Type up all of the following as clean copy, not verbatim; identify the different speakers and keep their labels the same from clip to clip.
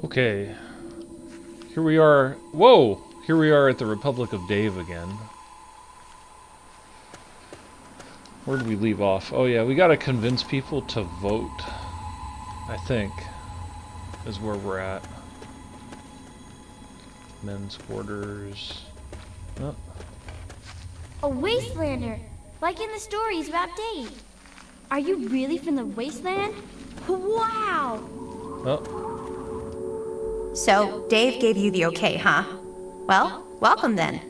Speaker 1: Okay, here we are. Whoa! Here we are at the Republic of Dave again. Where did we leave off? Oh yeah, we gotta convince people to vote, I think, is where we're at. Men's quarters. Oh.
Speaker 2: A Wastelander, like in the stories about Dave. Are you really from the Wasteland? Wow!
Speaker 1: Oh.
Speaker 3: So, Dave gave you the okay, huh? Well, welcome then.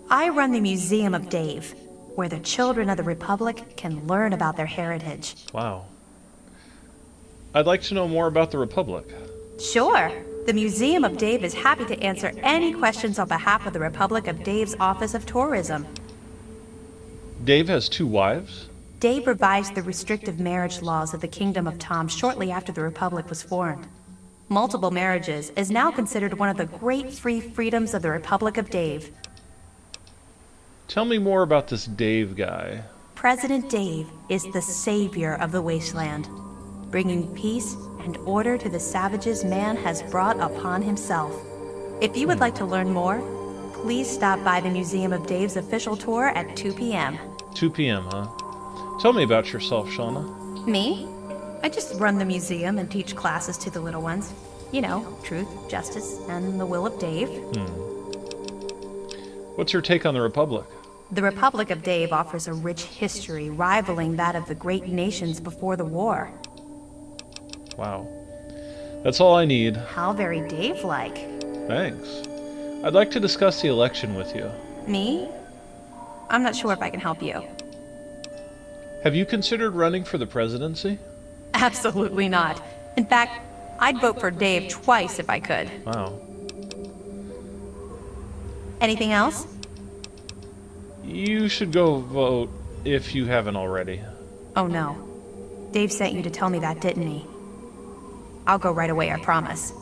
Speaker 3: I run the Museum of Dave, where the children of the Republic can learn about their heritage.
Speaker 1: Wow. I'd like to know more about the Republic.
Speaker 3: Sure. The Museum of Dave is happy to answer any questions on behalf of the Republic of Dave's Office of Tourism.
Speaker 1: Dave has 2 wives?
Speaker 3: Dave revised the restrictive marriage laws of the Kingdom of Tom shortly after the Republic was formed. Multiple marriages is now considered one of the great free freedoms of the Republic of Dave.
Speaker 1: Tell me more about this Dave guy.
Speaker 3: President Dave is the savior of the Wasteland, bringing peace and order to the savages man has brought upon himself. If you would like to learn more, please stop by the Museum of Dave's official tour at 2 p.m.
Speaker 1: 2 p.m., huh? Tell me about yourself, Shauna.
Speaker 3: Me? I just run the museum and teach classes to the little ones. You know, truth, justice, and the will of Dave.
Speaker 1: What's your take on the Republic?
Speaker 3: The Republic of Dave offers a rich history rivaling that of the great nations before the war.
Speaker 1: Wow. That's all I need.
Speaker 3: How very Dave-like.
Speaker 1: Thanks. I'd like to discuss the election with you.
Speaker 3: Me? I'm not sure if I can help you.
Speaker 1: Have you considered running for the presidency?
Speaker 3: Absolutely not. In fact, I'd vote for Dave twice if I could.
Speaker 1: Wow.
Speaker 3: Anything else?
Speaker 1: You should go vote if you haven't already.
Speaker 3: Oh no. Dave sent you to tell me that, didn't he? I'll go right away, I promise.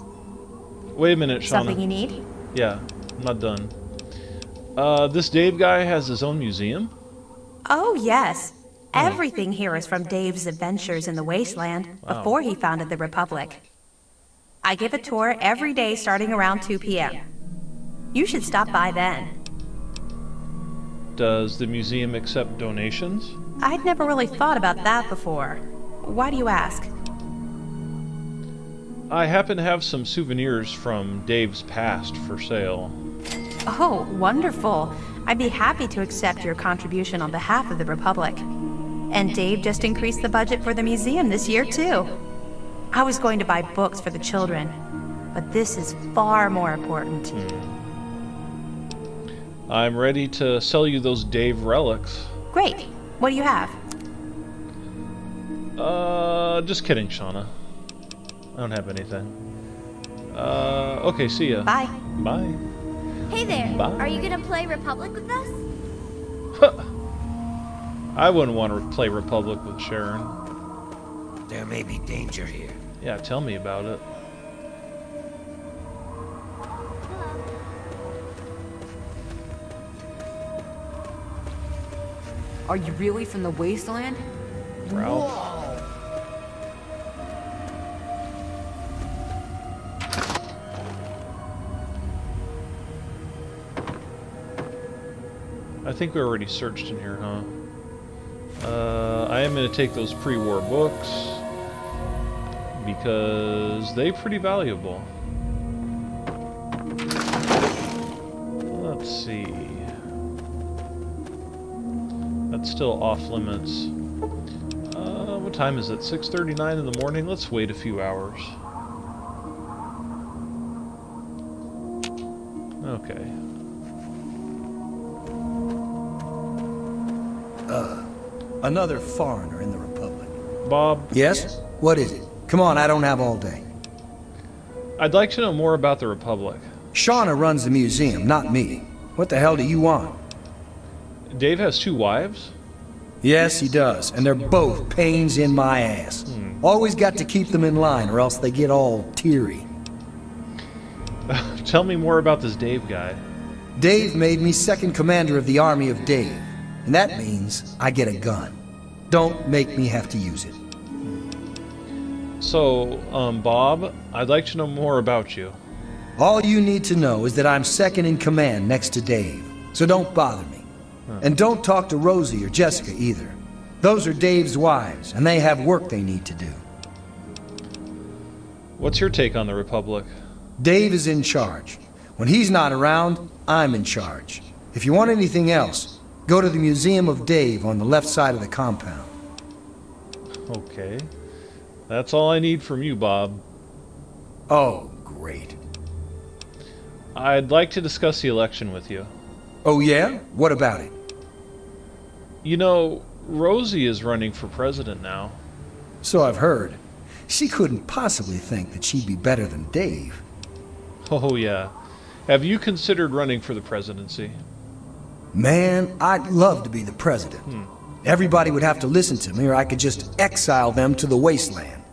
Speaker 1: Wait a minute, Shauna.
Speaker 3: Something you need?
Speaker 1: Yeah, I'm not done. This Dave guy has his own museum?
Speaker 3: Oh, yes. Everything here is from Dave's adventures in the Wasteland before he founded the Republic. I give a tour every day starting around 2 p.m. You should stop by then.
Speaker 1: Does the museum accept donations?
Speaker 3: I'd never really thought about that before. Why do you ask?
Speaker 1: I happen to have some souvenirs from Dave's past for sale.
Speaker 3: Oh, wonderful. I'd be happy to accept your contribution on behalf of the Republic. And Dave just increased the budget for the museum this year, too. I was going to buy books for the children, but this is far more important.
Speaker 1: I'm ready to sell you those Dave relics.
Speaker 3: Great. What do you have?
Speaker 1: Just kidding, Shauna. I don't have anything. Okay, see ya.
Speaker 3: Bye.
Speaker 1: Bye.
Speaker 2: Hey there.
Speaker 1: Bye.
Speaker 2: Are you gonna play Republic with us?
Speaker 1: I wouldn't want to play Republic with Sharon.
Speaker 4: There may be danger here.
Speaker 1: Yeah, tell me about it.
Speaker 5: Are you really from the Wasteland?
Speaker 1: Ralph. I think we already searched in here, huh? I am going to take those pre-war books because they're pretty valuable. Let's see. That's still off limits. What time is it? 6:39 in the morning? Let's wait a few hours. Okay.
Speaker 6: Another foreigner in the Republic.
Speaker 1: Bob,
Speaker 6: Yes? What is it? Come on, I don't have all day.
Speaker 1: I'd like to know more about the Republic.
Speaker 6: Shauna runs the museum, not me. What the hell do you want?
Speaker 1: Dave has 2 wives?
Speaker 6: Yes, he does, and they're both pains in my ass. Always got to keep them in line or else they get all teary.
Speaker 1: Tell me more about this Dave guy.
Speaker 6: Dave made me second commander of the army of Dave, and that means I get a gun. Don't make me have to use it.
Speaker 1: So, Bob, I'd like to know more about you.
Speaker 6: All you need to know is that I'm second in command next to Dave, so don't bother me. And don't talk to Rosie or Jessica either. Those are Dave's wives, and they have work they need to do.
Speaker 1: What's your take on the Republic?
Speaker 6: Dave is in charge. When he's not around, I'm in charge. If you want anything else, go to the Museum of Dave on the left side of the compound.
Speaker 1: Okay. That's all I need from you, Bob.
Speaker 6: Oh, great.
Speaker 1: I'd like to discuss the election with you.
Speaker 6: Oh yeah? What about it?
Speaker 1: You know, Rosie is running for president now.
Speaker 6: So I've heard. She couldn't possibly think that she'd be better than Dave.
Speaker 1: Oh, yeah. Have you considered running for the presidency?
Speaker 6: Man, I'd love to be the president. Everybody would have to listen to me or I could just exile them to the Wasteland.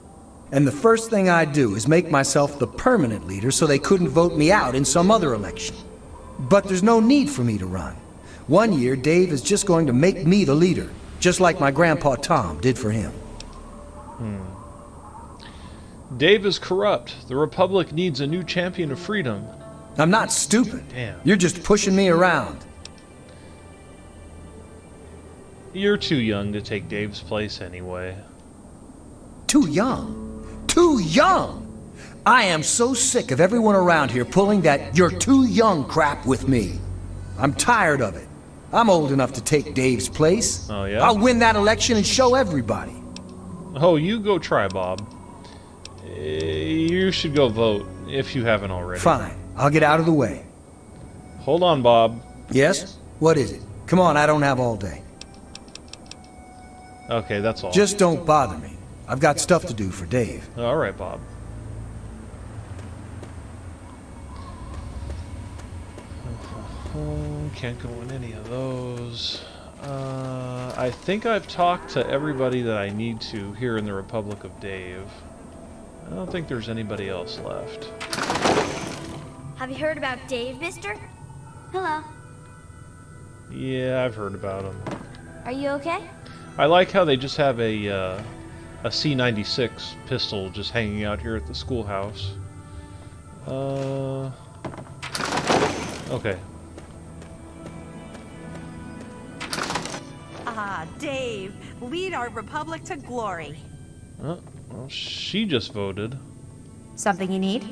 Speaker 6: And the first thing I'd do is make myself the permanent leader so they couldn't vote me out in some other election. But there's no need for me to run. One year, Dave is just going to make me the leader, just like my grandpa Tom did for him.
Speaker 1: Dave is corrupt. The Republic needs a new champion of freedom.
Speaker 6: I'm not stupid.
Speaker 1: Damn.
Speaker 6: You're just pushing me around.
Speaker 1: You're too young to take Dave's place anyway.
Speaker 6: Too young. Too young! I am so sick of everyone around here pulling that "you're too young" crap with me. I'm tired of it. I'm old enough to take Dave's place.
Speaker 1: Oh, yeah?
Speaker 6: I'll win that election and show everybody.
Speaker 1: Oh, you go try, Bob. You should go vote, if you haven't already.
Speaker 6: Fine. I'll get out of the way.
Speaker 1: Hold on, Bob.
Speaker 6: Yes? What is it? Come on, I don't have all day.
Speaker 1: Okay, that's all.
Speaker 6: Just don't bother me. I've got stuff to do for Dave.
Speaker 1: All right, Bob. Can't go in any of those. I think I've talked to everybody that I need to here in the Republic of Dave. I don't think there's anybody else left.
Speaker 2: Have you heard about Dave, mister? Hello.
Speaker 1: Yeah, I've heard about him.
Speaker 2: Are you okay?
Speaker 1: I like how they just have a C96 pistol just hanging out here at the schoolhouse. Okay.
Speaker 3: Ah, Dave, lead our republic to glory.
Speaker 1: Well, she just voted.
Speaker 3: Something you need?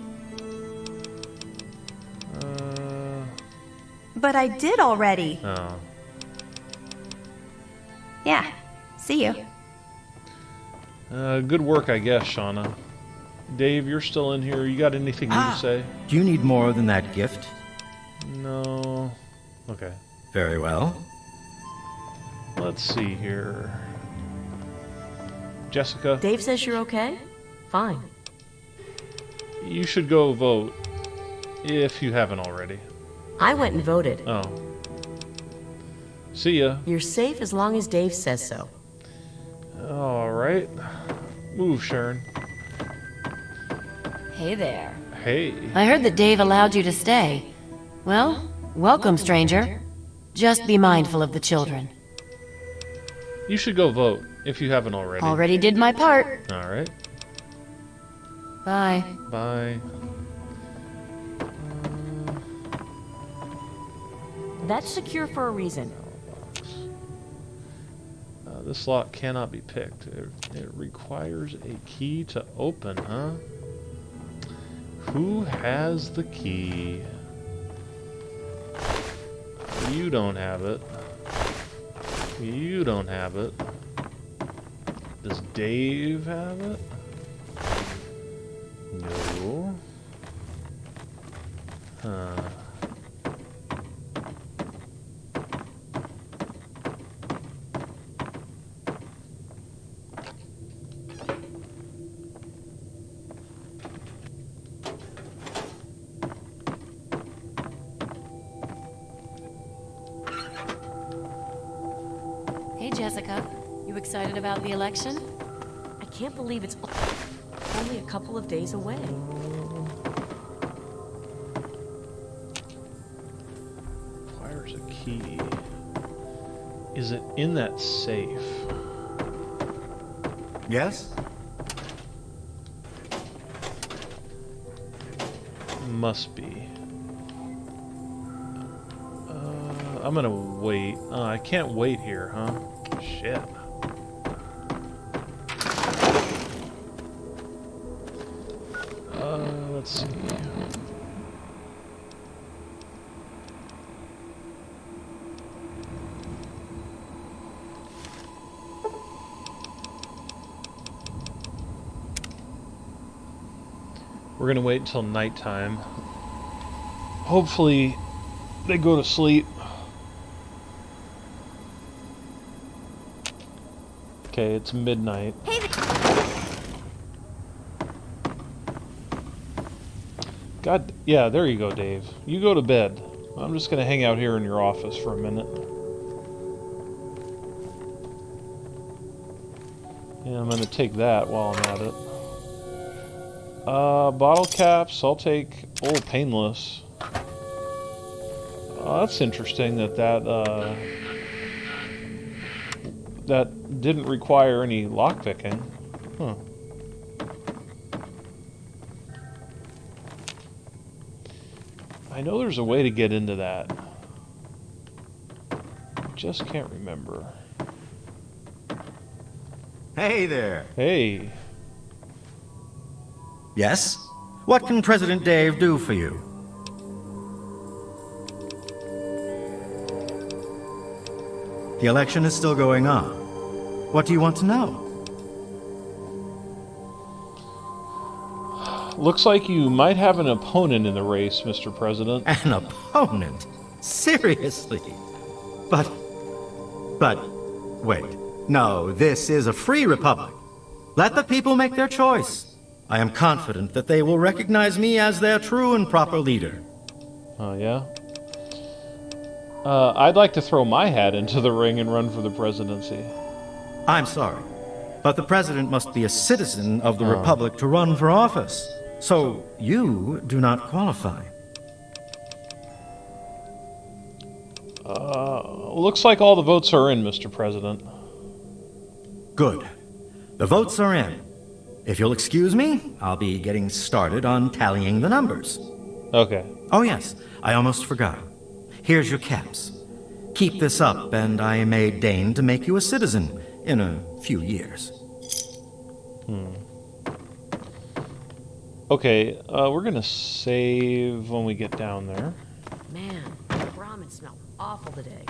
Speaker 3: But I did already.
Speaker 1: Oh.
Speaker 3: Yeah, see you.
Speaker 1: Good work, I guess, Shauna. Dave, you're still in here. You got anything new to say?
Speaker 4: Do you need more than that gift?
Speaker 1: No. Okay.
Speaker 4: Very well.
Speaker 1: Let's see here. Jessica?
Speaker 5: Dave says you're okay? Fine.
Speaker 1: You should go vote if you haven't already.
Speaker 7: I went and voted.
Speaker 1: Oh. See ya.
Speaker 7: You're safe as long as Dave says so.
Speaker 1: Alright. Move, Sharon.
Speaker 8: Hey there.
Speaker 1: Hey.
Speaker 8: I heard that Dave allowed you to stay. Well, welcome, stranger. Just be mindful of the children.
Speaker 1: You should go vote if you haven't already.
Speaker 8: Already did my part.
Speaker 1: Alright.
Speaker 8: Bye.
Speaker 1: Bye.
Speaker 7: That's secure for a reason.
Speaker 1: This lock cannot be picked. It requires a key to open, huh? Who has the key? You don't have it. You don't have it. Does Dave have it? No. Huh.
Speaker 8: Hey, Jessica. You excited about the election?
Speaker 7: I can't believe it's only a couple of days away.
Speaker 1: Requires a key. Is it in that safe?
Speaker 4: Yes?
Speaker 1: Must be. I'm gonna wait. I can't wait here, huh? Shit. Let's see. We're gonna wait until nighttime. Hopefully, they go to sleep. Okay, it's midnight. God, yeah, there you go, Dave. You go to bed. I'm just gonna hang out here in your office for a minute. Yeah, I'm gonna take that while I'm at it. Bottle caps, I'll take Old Painless. That's interesting that that didn't require any lockpicking. Huh. I know there's a way to get into that. Just can't remember.
Speaker 4: Hey there.
Speaker 1: Hey.
Speaker 4: Yes? What can President Dave do for you? The election is still going on. What do you want to know?
Speaker 1: Looks like you might have an opponent in the race, Mr. President.
Speaker 4: An opponent? Seriously? But, wait. No, this is a free republic. Let the people make their choice. I am confident that they will recognize me as their true and proper leader.
Speaker 1: Oh, yeah? I'd like to throw my hat into the ring and run for the presidency.
Speaker 4: I'm sorry, but the president must be a citizen of the republic to run for office. So, you do not qualify.
Speaker 1: Looks like all the votes are in, Mr. President.
Speaker 4: Good. The votes are in. If you'll excuse me, I'll be getting started on tallying the numbers.
Speaker 1: Okay.
Speaker 4: Oh yes, I almost forgot. Here's your caps. Keep this up, and I may deign to make you a citizen in a few years.
Speaker 1: Okay, we're gonna save when we get down there.
Speaker 7: Man, the ramen smelled awful today.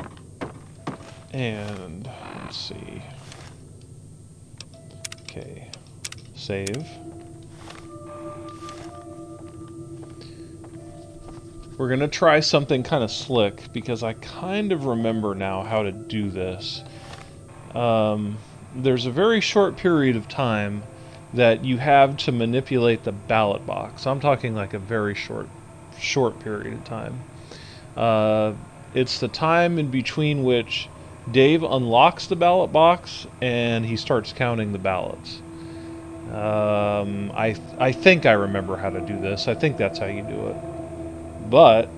Speaker 1: And, let's see. Okay. Save. We're gonna try something kind of slick, because I kind of remember now how to do this. There's a very short period of time that you have to manipulate the ballot box. I'm talking like a very short period of time. It's the time in between which Dave unlocks the ballot box and he starts counting the ballots. I think I remember how to do this. I think that's how you do it. But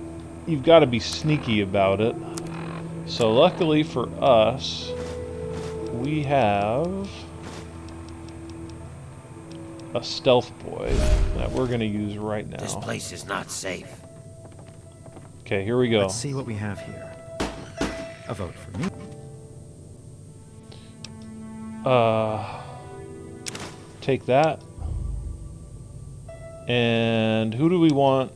Speaker 1: you've got to be sneaky about it. So luckily for us, we have a stealth boy that we're going to use right now.
Speaker 9: This place is not safe.
Speaker 1: Okay, here we go.
Speaker 4: Let's see what we have here. A vote for me.
Speaker 1: Take that. And who do we want?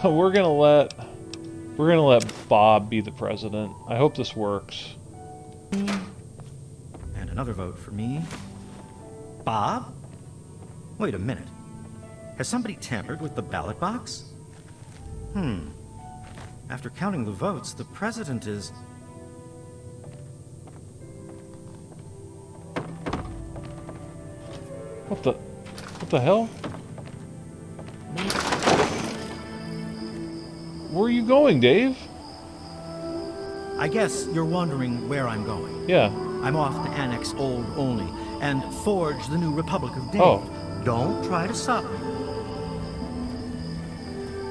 Speaker 1: We're gonna let Bob be the president. I hope this works.
Speaker 4: And another vote for me. Bob? Wait a minute. Has somebody tampered with the ballot box? After counting the votes, the president is...
Speaker 1: What the hell? Where are you going, Dave?
Speaker 4: I guess you're wondering where I'm going.
Speaker 1: Yeah.
Speaker 4: I'm off to annex Old Only and forge the new Republic of Dave.
Speaker 1: Oh.
Speaker 4: Don't try to stop me.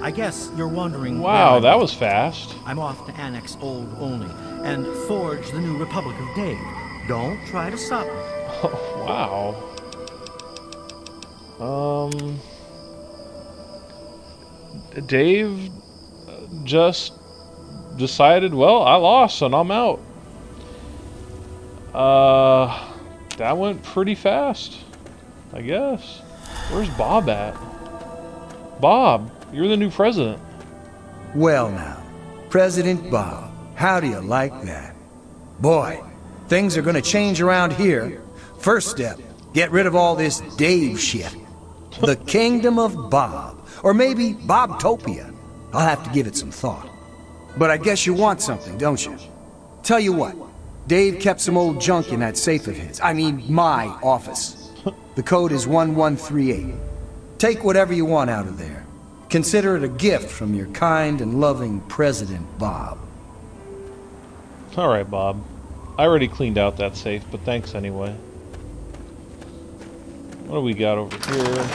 Speaker 4: I guess you're wondering
Speaker 1: Wow, that was fast.
Speaker 4: I'm off to annex Old Only and forge the new Republic of Dave. Don't try to stop me.
Speaker 1: Oh, wow. Dave just decided, well, I lost and I'm out. That went pretty fast, I guess. Where's Bob at? Bob, you're the new president.
Speaker 6: Well now, President Bob, how do you like that? Boy, things are gonna change around here. First step, get rid of all this Dave shit. The Kingdom of Bob. Or maybe Bobtopia. I'll have to give it some thought. But I guess you want something, don't you? Tell you what, Dave kept some old junk in that safe of his. I mean, my office. The code is 1138. Take whatever you want out of there. Consider it a gift from your kind and loving President Bob.
Speaker 1: Alright, Bob. I already cleaned out that safe, but thanks anyway. What do we got over here?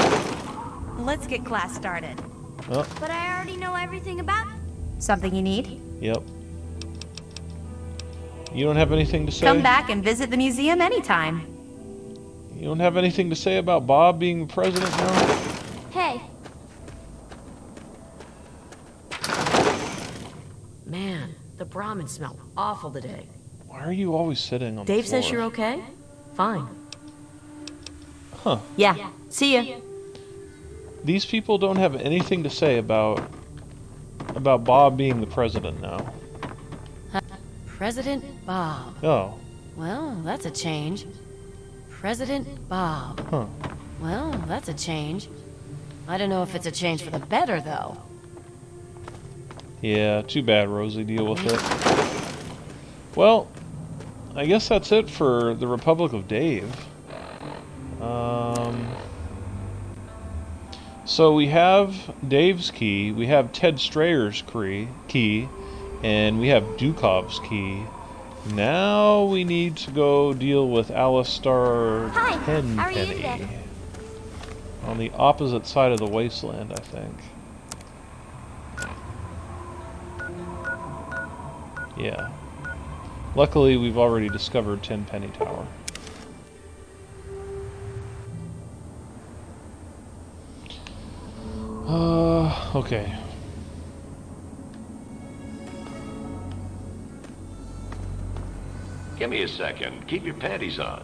Speaker 3: Let's get class started.
Speaker 1: Oh,
Speaker 2: But I already know everything about it.
Speaker 3: Something you need?
Speaker 1: yep. You don't have anything to say?
Speaker 3: Come back and visit the museum anytime.
Speaker 1: You don't have anything to say about Bob being president now?
Speaker 2: Hey,
Speaker 7: Man, the Brahmin smelled awful today.
Speaker 1: Why are you always sitting on
Speaker 7: Dave
Speaker 1: the floor?
Speaker 7: says you're okay? Fine.
Speaker 1: Huh.
Speaker 7: Yeah, see ya.
Speaker 1: These people don't have anything to say about Bob being the president now.
Speaker 8: President Bob.
Speaker 1: Oh.
Speaker 8: Well, that's a change. President Bob.
Speaker 1: Huh.
Speaker 8: Well, that's a change. I don't know if it's a change for the better, though.
Speaker 1: Yeah, too bad, Rosie. Deal with it. Well, I guess that's it for the Republic of Dave. So we have Dave's key, we have Ted Strayer's key, and we have Dukov's key. Now we need to go deal with Alistar
Speaker 2: Hi, how are you
Speaker 1: Tenpenny.
Speaker 2: today?
Speaker 1: On the opposite side of the Wasteland, I think. Yeah. Luckily, we've already discovered Tenpenny Tower. Okay.
Speaker 10: Give me a second. Keep your panties on.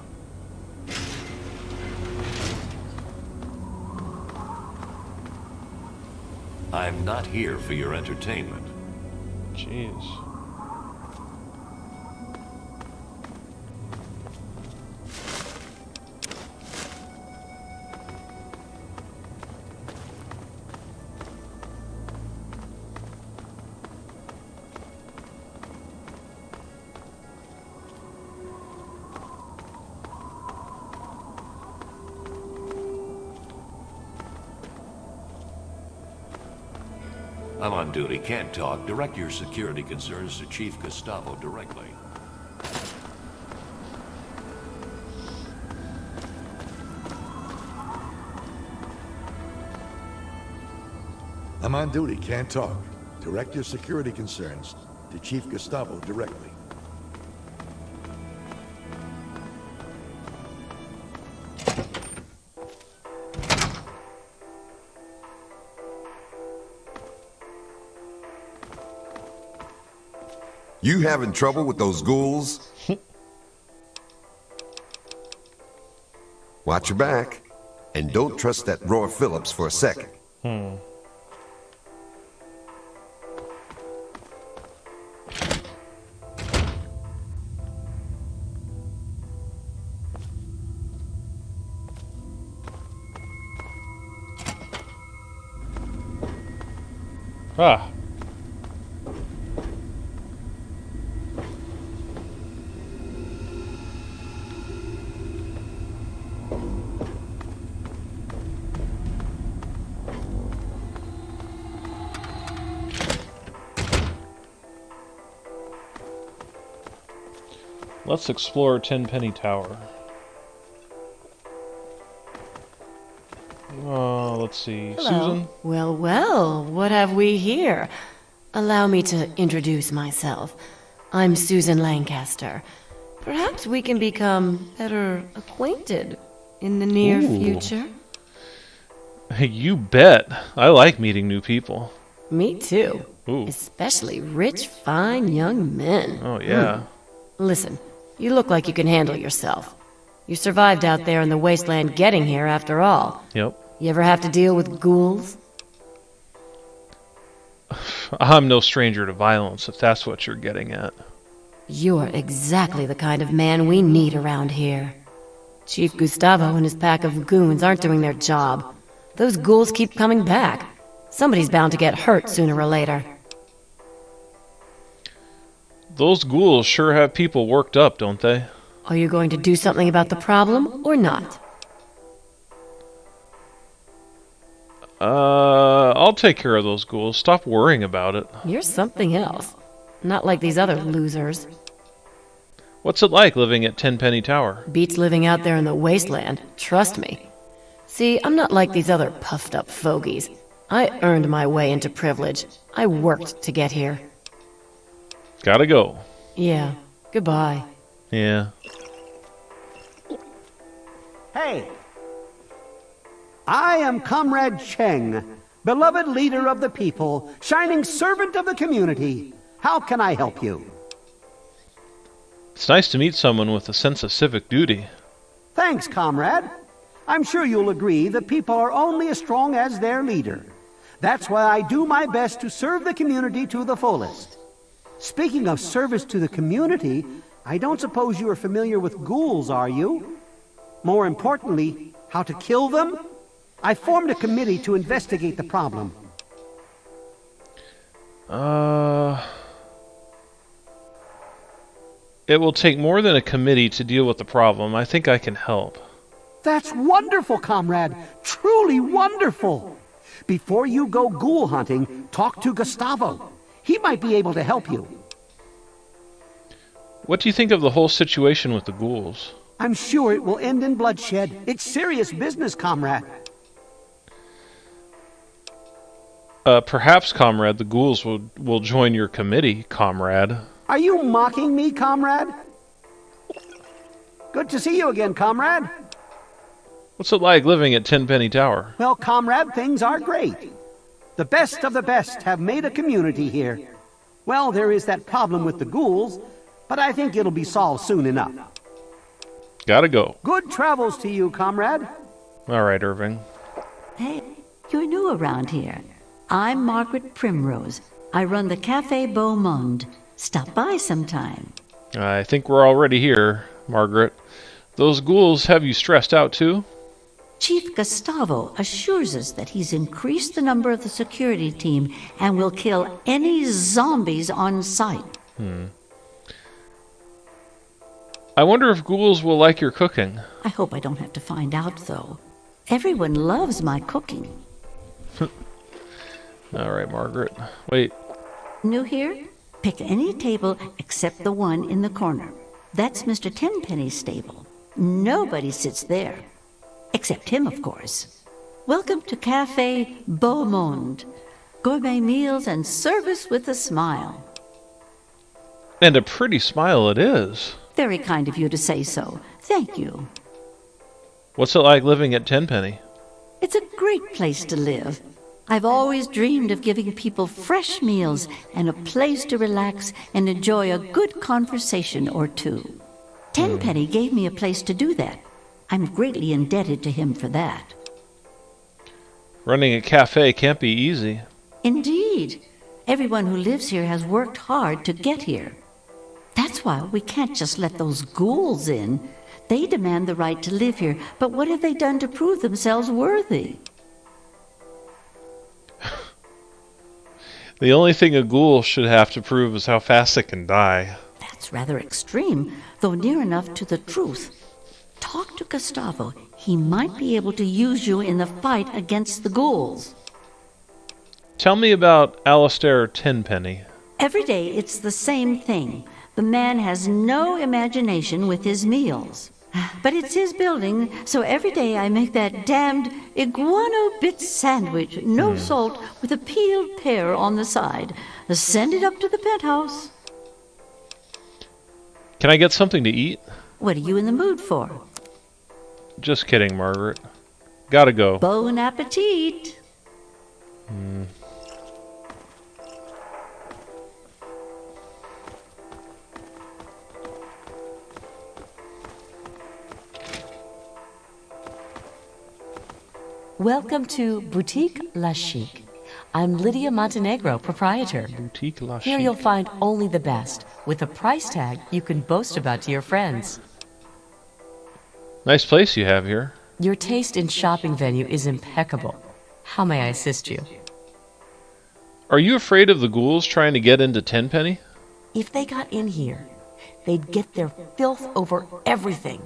Speaker 10: I'm not here for your entertainment.
Speaker 1: Jeez.
Speaker 10: I'm on duty, can't talk. Direct your security concerns to Chief Gustavo directly.
Speaker 9: I'm on duty, can't talk. Direct your security concerns to Chief Gustavo directly.
Speaker 11: You having trouble with those ghouls? Watch your back, and don't trust that Roy Phillips for a second.
Speaker 1: Ah. Let's explore Tenpenny Tower. Let's see.
Speaker 8: Hello.
Speaker 1: Susan?
Speaker 8: Well, well, what have we here? Allow me to introduce myself. I'm Susan Lancaster. Perhaps we can become better acquainted in the near future.
Speaker 1: Hey, you bet. I like meeting new people.
Speaker 8: Me too.
Speaker 1: Ooh.
Speaker 8: Especially rich, fine young men.
Speaker 1: Oh, yeah.
Speaker 8: Listen, you look like you can handle yourself. You survived out there in the wasteland getting here after all.
Speaker 1: Yep.
Speaker 8: You ever have to deal with ghouls?
Speaker 1: I'm no stranger to violence, if that's what you're getting at.
Speaker 8: You're exactly the kind of man we need around here. Chief Gustavo and his pack of goons aren't doing their job. Those ghouls keep coming back. Somebody's bound to get hurt sooner or later.
Speaker 1: Those ghouls sure have people worked up, don't they?
Speaker 8: Are you going to do something about the problem, or not?
Speaker 1: I'll take care of those ghouls. Stop worrying about it.
Speaker 8: You're something else. Not like these other losers.
Speaker 1: What's it like living at Tenpenny Tower?
Speaker 8: Beats living out there in the wasteland, trust me. See, I'm not like these other puffed-up fogies. I earned my way into privilege. I worked to get here.
Speaker 1: Gotta go.
Speaker 8: Yeah, goodbye.
Speaker 1: Yeah.
Speaker 12: Hey! I am Comrade Cheng, beloved leader of the people, shining servant of the community. How can I help you?
Speaker 1: It's nice to meet someone with a sense of civic duty.
Speaker 12: Thanks, comrade. I'm sure you'll agree that people are only as strong as their leader. That's why I do my best to serve the community to the fullest. Speaking of service to the community, I don't suppose you are familiar with ghouls, are you? More importantly, how to kill them? I formed a committee to investigate the problem.
Speaker 1: It will take more than a committee to deal with the problem. I think I can help.
Speaker 12: That's wonderful, comrade. Truly wonderful. Before you go ghoul hunting, talk to Gustavo. He might be able to help you.
Speaker 1: What do you think of the whole situation with the ghouls?
Speaker 12: I'm sure it will end in bloodshed. It's serious business, comrade.
Speaker 1: Perhaps, comrade, the ghouls will join your committee, comrade.
Speaker 12: Are you mocking me, comrade? Good to see you again, comrade.
Speaker 1: What's it like living at Tenpenny Tower?
Speaker 12: Well, comrade, things are great. The best of the best have made a community here. Well, there is that problem with the ghouls, but I think it'll be solved soon enough.
Speaker 1: Gotta go.
Speaker 12: Good travels to you, comrade.
Speaker 1: All right, Irving.
Speaker 13: Hey, you're new around here. I'm Margaret Primrose. I run the Café Beau Monde. Stop by sometime.
Speaker 1: I think we're already here, Margaret. Those ghouls have you stressed out, too?
Speaker 13: Chief Gustavo assures us that he's increased the number of the security team and will kill any zombies on sight.
Speaker 1: I wonder if ghouls will like your cooking.
Speaker 13: I hope I don't have to find out, though. Everyone loves my cooking.
Speaker 1: Alright, Margaret. Wait.
Speaker 13: New here? Pick any table except the one in the corner. That's Mr. Tenpenny's stable. Nobody sits there. Except him, of course. Welcome to Cafe Beaumonde. Gourmet meals and service with a smile.
Speaker 1: And a pretty smile it is.
Speaker 13: Very kind of you to say so. Thank you.
Speaker 1: What's it like living at Tenpenny?
Speaker 13: It's a great place to live. I've always dreamed of giving people fresh meals and a place to relax and enjoy a good conversation or two. Tenpenny gave me a place to do that. I'm greatly indebted to him for that.
Speaker 1: Running a cafe can't be easy.
Speaker 13: Indeed. Everyone who lives here has worked hard to get here. That's why we can't just let those ghouls in. They demand the right to live here, but what have they done to prove themselves worthy?
Speaker 1: The only thing a ghoul should have to prove is how fast it can die.
Speaker 13: That's rather extreme, though near enough to the truth. Talk to Gustavo. He might be able to use you in the fight against the ghouls.
Speaker 1: Tell me about Alistair Tenpenny.
Speaker 13: Every day it's the same thing. The man has no imagination with his meals. But it's his building, so every day I make that damned iguano bit sandwich, no salt, with a peeled pear on the side. Send it up to the penthouse.
Speaker 1: Can I get something to eat?
Speaker 13: What are you in the mood for?
Speaker 1: Just kidding, Margaret. Gotta go.
Speaker 13: Bon appetit.
Speaker 7: Welcome to Boutique La Chic. I'm Lydia Montenegro, proprietor.
Speaker 1: Boutique La Chic.
Speaker 7: Here you'll find only the best, with a price tag you can boast about to your friends.
Speaker 1: Nice place you have here.
Speaker 7: Your taste in shopping venue is impeccable. How may I assist you?
Speaker 1: Are you afraid of the ghouls trying to get into Tenpenny?
Speaker 7: If they got in here, they'd get their filth over everything.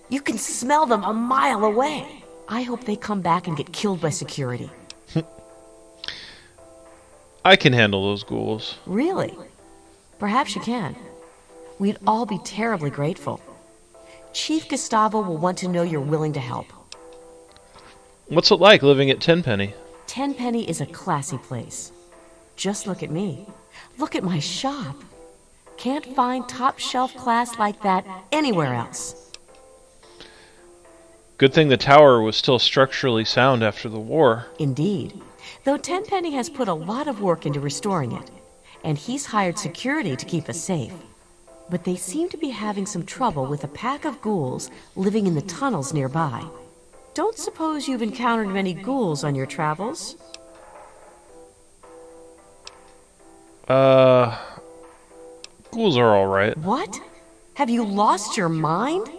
Speaker 7: You can smell them a mile away. I hope they come back and get killed by security.
Speaker 1: I can handle those ghouls.
Speaker 7: Really? Perhaps you can. We'd all be terribly grateful. Chief Gustavo will want to know you're willing to help.
Speaker 1: What's it like living at Tenpenny?
Speaker 7: Tenpenny is a classy place. Just look at me. Look at my shop. Can't find top shelf class like that anywhere else.
Speaker 1: Good thing the tower was still structurally sound after the war.
Speaker 7: Indeed. Though Tenpenny has put a lot of work into restoring it, and he's hired security to keep us safe. But they seem to be having some trouble with a pack of ghouls living in the tunnels nearby. Don't suppose you've encountered many ghouls on your travels?
Speaker 1: Ghouls are alright.
Speaker 7: What? Have you lost your mind?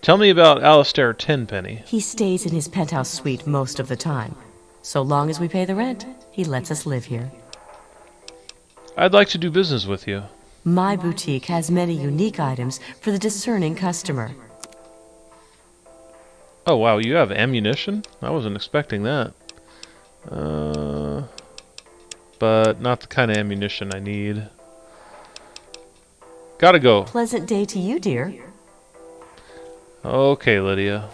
Speaker 1: Tell me about Alistair Tenpenny.
Speaker 7: He stays in his penthouse suite most of the time. So long as we pay the rent, he lets us live here.
Speaker 1: I'd like to do business with you.
Speaker 7: My boutique has many unique items for the discerning customer.
Speaker 1: Oh wow, you have ammunition? I wasn't expecting that. But not the kind of ammunition I need. Gotta go.
Speaker 7: Pleasant day to you, dear.
Speaker 1: Okay, Lydia.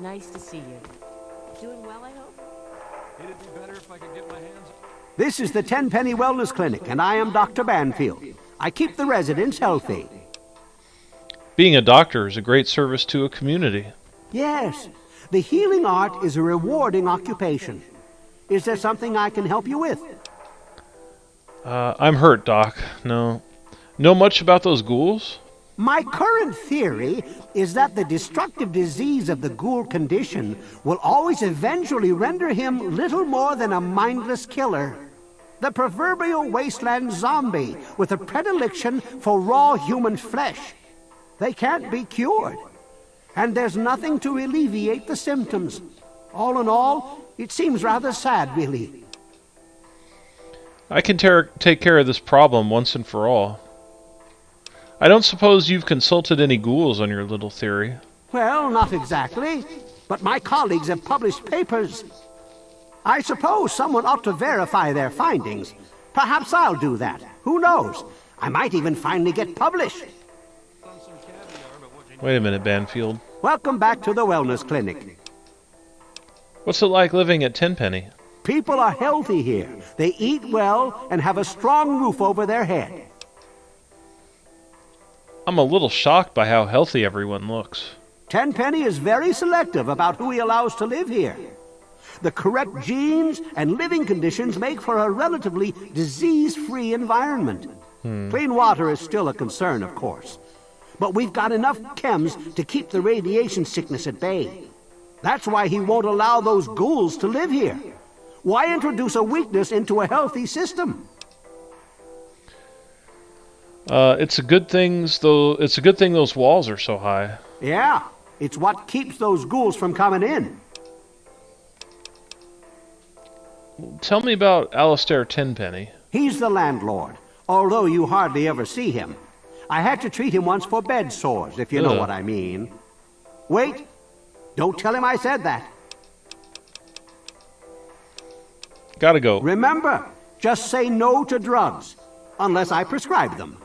Speaker 7: Nice to see you. Doing well, I hope?
Speaker 14: It'd be better if I could get my hands...
Speaker 12: This is the Tenpenny Wellness Clinic, and I am Dr. Banfield. I keep the residents healthy.
Speaker 1: Being a doctor is a great service to a community.
Speaker 12: Yes, the healing art is a rewarding occupation. Is there something I can help you with?
Speaker 1: I'm hurt, Doc. No. Know much about those ghouls?
Speaker 12: My current theory is that the destructive disease of the ghoul condition will always eventually render him little more than a mindless killer. The proverbial wasteland zombie with a predilection for raw human flesh. They can't be cured. And there's nothing to alleviate the symptoms. All in all, it seems rather sad, really.
Speaker 1: I can take care of this problem once and for all. I don't suppose you've consulted any ghouls on your little theory.
Speaker 12: Well, not exactly, but my colleagues have published papers. I suppose someone ought to verify their findings. Perhaps I'll do that. Who knows? I might even finally get published.
Speaker 1: Wait a minute, Banfield.
Speaker 12: Welcome back to the Wellness Clinic.
Speaker 1: What's it like living at Tenpenny?
Speaker 12: People are healthy here. They eat well and have a strong roof over their head.
Speaker 1: I'm a little shocked by how healthy everyone looks.
Speaker 12: Tenpenny is very selective about who he allows to live here. The correct genes and living conditions make for a relatively disease-free environment. Clean water is still a concern, of course. But we've got enough chems to keep the radiation sickness at bay. That's why he won't allow those ghouls to live here. Why introduce a weakness into a healthy system?
Speaker 1: It's a good thing those walls are so high.
Speaker 12: Yeah, it's what keeps those ghouls from coming in.
Speaker 1: Tell me about Alistair Tenpenny.
Speaker 12: He's the landlord, although you hardly ever see him. I had to treat him once for bed sores, if you know what I mean. Wait, don't tell him I said that.
Speaker 1: Gotta go.
Speaker 12: Remember, just say no to drugs, unless I prescribe them.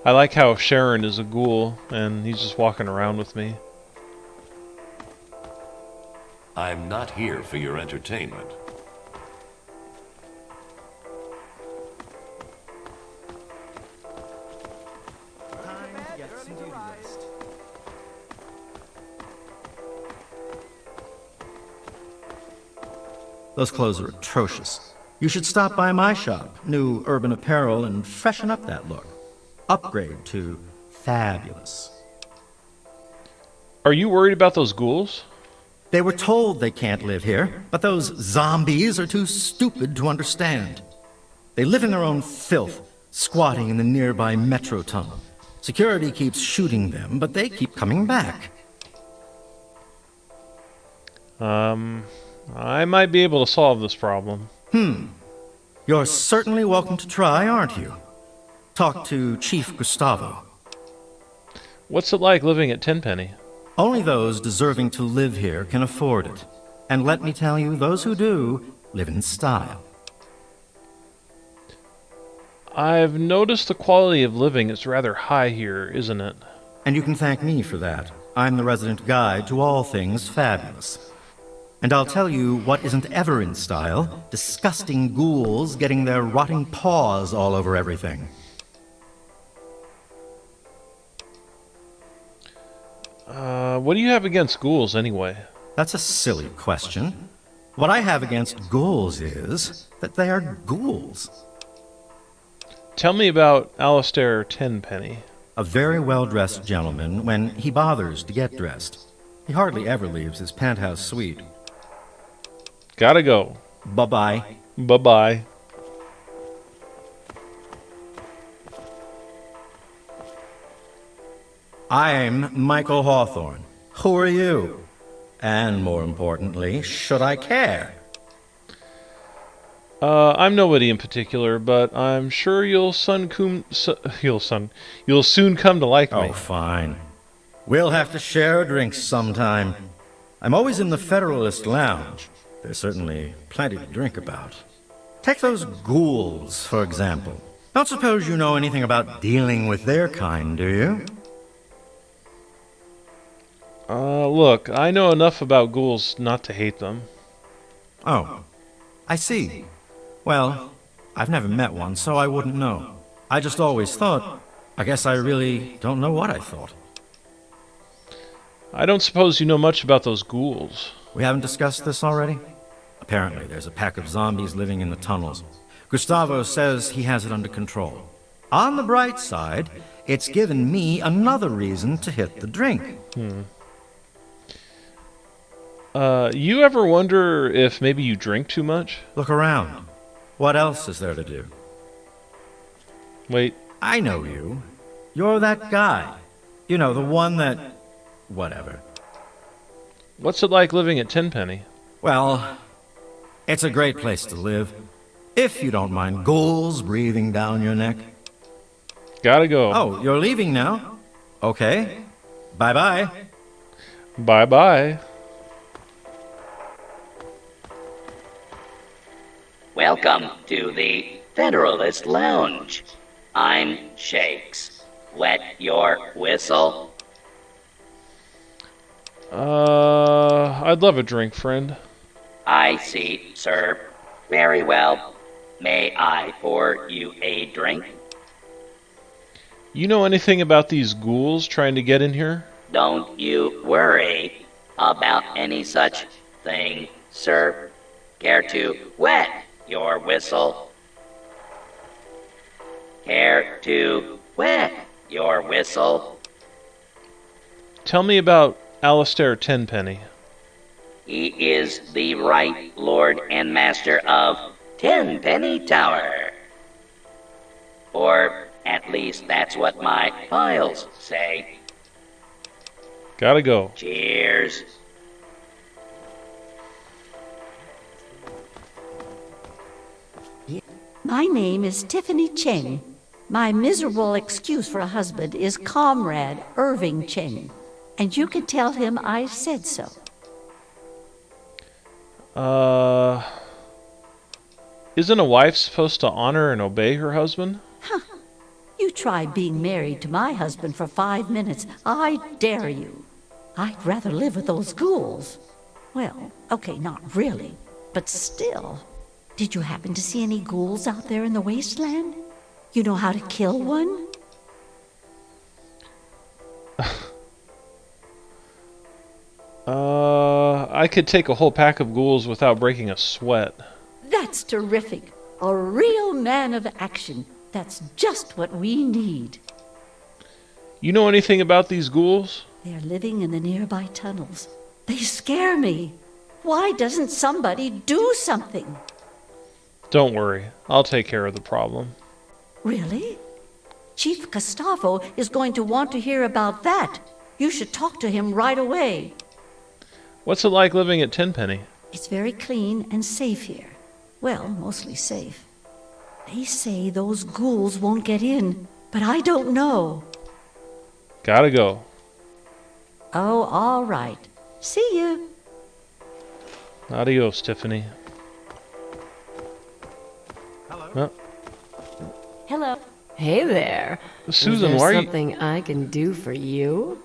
Speaker 1: I like how Sharon is a ghoul, and he's just walking around with me.
Speaker 10: I'm not here for your entertainment.
Speaker 4: Those clothes are atrocious. You should stop by my shop, New Urban Apparel, and freshen up that look. Upgrade to fabulous.
Speaker 1: Are you worried about those ghouls?
Speaker 4: They were told they can't live here, but those zombies are too stupid to understand. They live in their own filth, squatting in the nearby metro tunnel. Security keeps shooting them, but they keep coming back.
Speaker 1: I might be able to solve this problem.
Speaker 4: You're certainly welcome to try, aren't you? Talk to Chief Gustavo.
Speaker 1: What's it like living at Tenpenny?
Speaker 4: Only those deserving to live here can afford it. And let me tell you, those who do live in style.
Speaker 1: I've noticed the quality of living is rather high here, isn't it?
Speaker 4: And you can thank me for that. I'm the resident guide to all things fabulous. And I'll tell you what isn't ever in style: disgusting ghouls getting their rotting paws all over everything.
Speaker 1: What do you have against ghouls, anyway?
Speaker 4: That's a silly question. What I have against ghouls is that they are ghouls.
Speaker 1: Tell me about Alistair Tenpenny.
Speaker 4: A very well-dressed gentleman when he bothers to get dressed. He hardly ever leaves his penthouse suite.
Speaker 1: Gotta go.
Speaker 4: Bye-bye.
Speaker 1: Bye-bye.
Speaker 4: I'm Michael Hawthorne. Who are you? And more importantly, should I care?
Speaker 1: I'm nobody in particular, but I'm sure you'll soon come to like me.
Speaker 4: Oh, fine. We'll have to share a drink sometime. I'm always in the Federalist Lounge. There's certainly plenty to drink about. Take those ghouls, for example. Don't suppose you know anything about dealing with their kind, do you?
Speaker 1: Look, I know enough about ghouls not to hate them.
Speaker 4: Oh, I see. Well, I've never met one, so I wouldn't know. I just always thought... I guess I really don't know what I thought.
Speaker 1: I don't suppose you know much about those ghouls.
Speaker 4: We haven't discussed this already? Apparently, there's a pack of zombies living in the tunnels. Gustavo says he has it under control. On the bright side, it's given me another reason to hit the drink.
Speaker 1: You ever wonder if maybe you drink too much?
Speaker 4: Look around. What else is there to do?
Speaker 1: Wait.
Speaker 4: I know you. You're that guy. You know, the one that... whatever.
Speaker 1: What's it like living at Tenpenny?
Speaker 4: Well, it's a great place to live. If you don't mind ghouls breathing down your neck.
Speaker 1: Gotta go.
Speaker 4: Oh, you're leaving now? Okay. Bye-bye.
Speaker 1: Bye-bye.
Speaker 15: Welcome to the Federalist Lounge. I'm Shakes. Wet your whistle?
Speaker 1: I'd love a drink, friend.
Speaker 15: I see, sir. Very well. May I pour you a drink?
Speaker 1: You know anything about these ghouls trying to get in here?
Speaker 15: Don't you worry about any such thing, sir. Care to wet your whistle? Care to wet your whistle?
Speaker 1: Tell me about Alistair Tenpenny.
Speaker 15: He is the right Lord and Master of Tenpenny Tower. Or at least that's what my files say.
Speaker 1: Gotta go.
Speaker 15: Cheers.
Speaker 13: My name is Tiffany Cheng. My miserable excuse for a husband is Comrade Irving Cheng. And you can tell him I said so.
Speaker 1: Isn't a wife supposed to honor and obey her husband?
Speaker 13: Huh. You try being married to my husband for 5 minutes. I dare you. I'd rather live with those ghouls. Well, okay, not really, but still. Did you happen to see any ghouls out there in the wasteland? You know how to kill one?
Speaker 1: I could take a whole pack of ghouls without breaking a sweat.
Speaker 13: That's terrific. A real man of action. That's just what we need.
Speaker 1: You know anything about these ghouls?
Speaker 13: They're living in the nearby tunnels. They scare me. Why doesn't somebody do something?
Speaker 1: Don't worry. I'll take care of the problem.
Speaker 13: Really? Chief Gustavo is going to want to hear about that. You should talk to him right away.
Speaker 1: What's it like living at Tenpenny?
Speaker 13: It's very clean and safe here. Well, mostly safe. They say those ghouls won't get in, but I don't know.
Speaker 1: Gotta go.
Speaker 13: Oh, all right. See you.
Speaker 1: Adios, Tiffany.
Speaker 7: Hello. Hello. Hey there.
Speaker 1: Susan,
Speaker 7: Is
Speaker 1: why
Speaker 7: there
Speaker 1: are you...
Speaker 7: something I can do for you?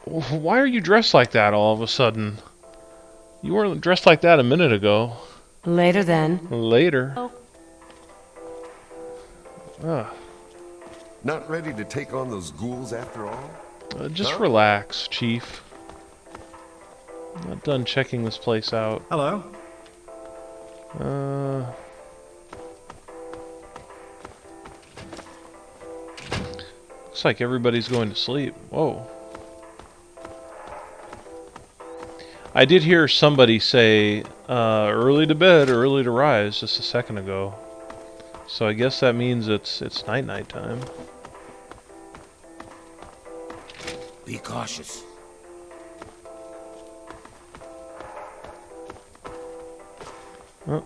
Speaker 1: Why are you dressed like that all of a sudden? You weren't dressed like that a minute ago.
Speaker 7: Later then.
Speaker 1: Later.
Speaker 7: Oh.
Speaker 11: Not ready to take on those ghouls after all?
Speaker 1: Just relax, Chief. I'm not done checking this place out.
Speaker 4: Hello.
Speaker 1: Looks like everybody's going to sleep. Whoa. I did hear somebody say early to bed, early to rise just a second ago. So I guess that means it's night time.
Speaker 16: Be cautious.
Speaker 1: Oh.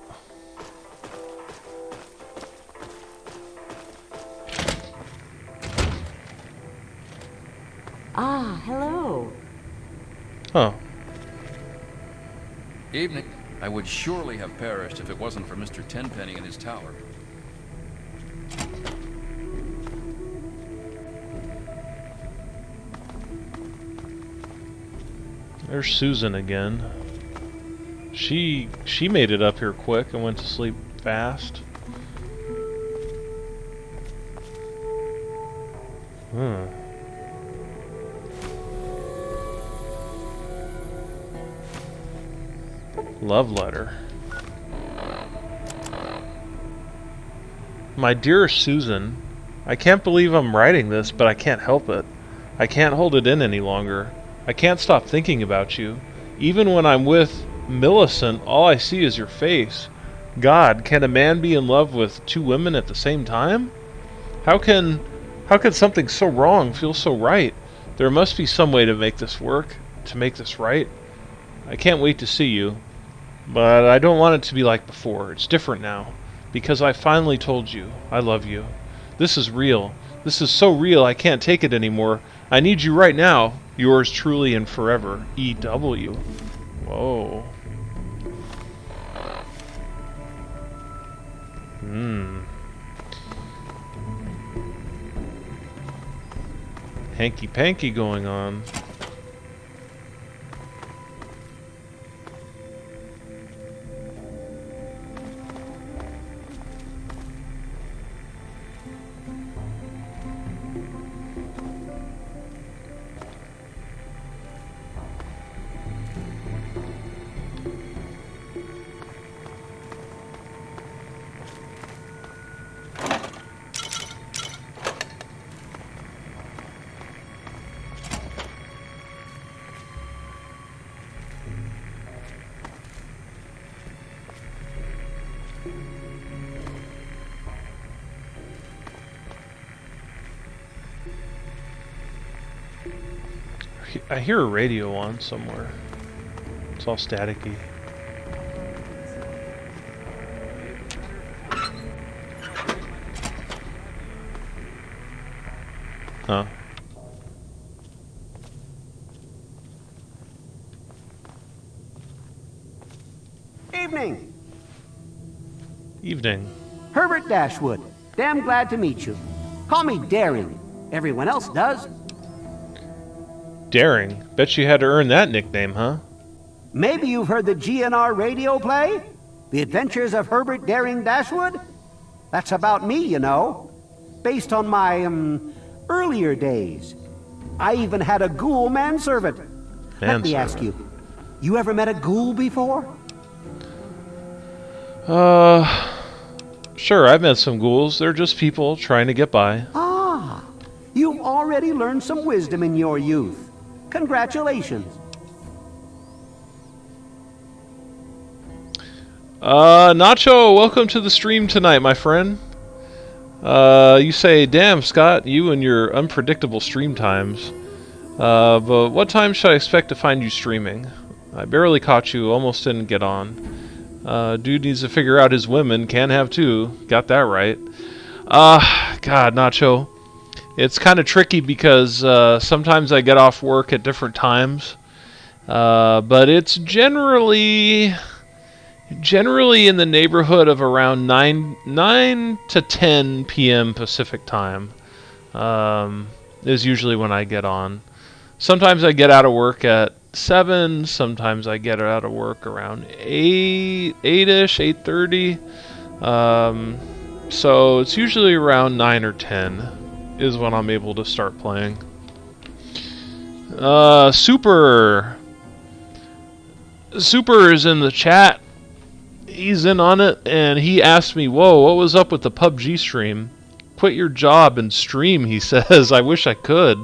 Speaker 7: Ah, hello.
Speaker 1: Oh.
Speaker 14: Evening. I would surely have perished if it wasn't for Mr. Tenpenny and his tower.
Speaker 1: There's Susan again. She made it up here quick and went to sleep fast. Love letter. My dear Susan, I can't believe I'm writing this, but I can't help it. I can't hold it in any longer. I can't stop thinking about you. Even when I'm with Millicent, all I see is your face. God, can a man be in love with two women at the same time? How can something so wrong feel so right? There must be some way to make this work, to make this right. I can't wait to see you. But I don't want it to be like before. It's different now. Because I finally told you I love you. This is real. This is so real I can't take it anymore. I need you right now. Yours truly and forever. E.W. Whoa. Hanky-panky going on. I hear a radio on somewhere. It's all staticky. Huh.
Speaker 12: Evening.
Speaker 1: Evening.
Speaker 12: Herbert Dashwood. Damn glad to meet you. Call me Daring. Everyone else does.
Speaker 1: Daring? Bet you had to earn that nickname, huh?
Speaker 12: Maybe you've heard the GNR radio play? The Adventures of Herbert Daring Dashwood? That's about me, you know. Based on my, earlier days. I even had a ghoul manservant. Let me ask you ever met a ghoul before?
Speaker 1: Sure, I've met some ghouls. They're just people trying to get by.
Speaker 12: Ah, you've already learned some wisdom in your youth. Congratulations.
Speaker 1: Nacho, welcome to the stream tonight, my friend. You say, damn, Scott, you and your unpredictable stream times. But what time should I expect to find you streaming? I barely caught you, almost didn't get on. Dude needs to figure out his women, can have two. Got that right. God, Nacho. It's kind of tricky because sometimes I get off work at different times. But it's generally in the neighborhood of around 9 to 10 p.m. Pacific time is usually when I get on. Sometimes I get out of work at 7. Sometimes I get out of work around 8-ish, 8:30. So it's usually around 9 or 10 is when I'm able to start playing. Super is in the chat. He's in on it, and he asked me, whoa, what was up with the PUBG stream? Quit your job and stream, he says. I wish I could.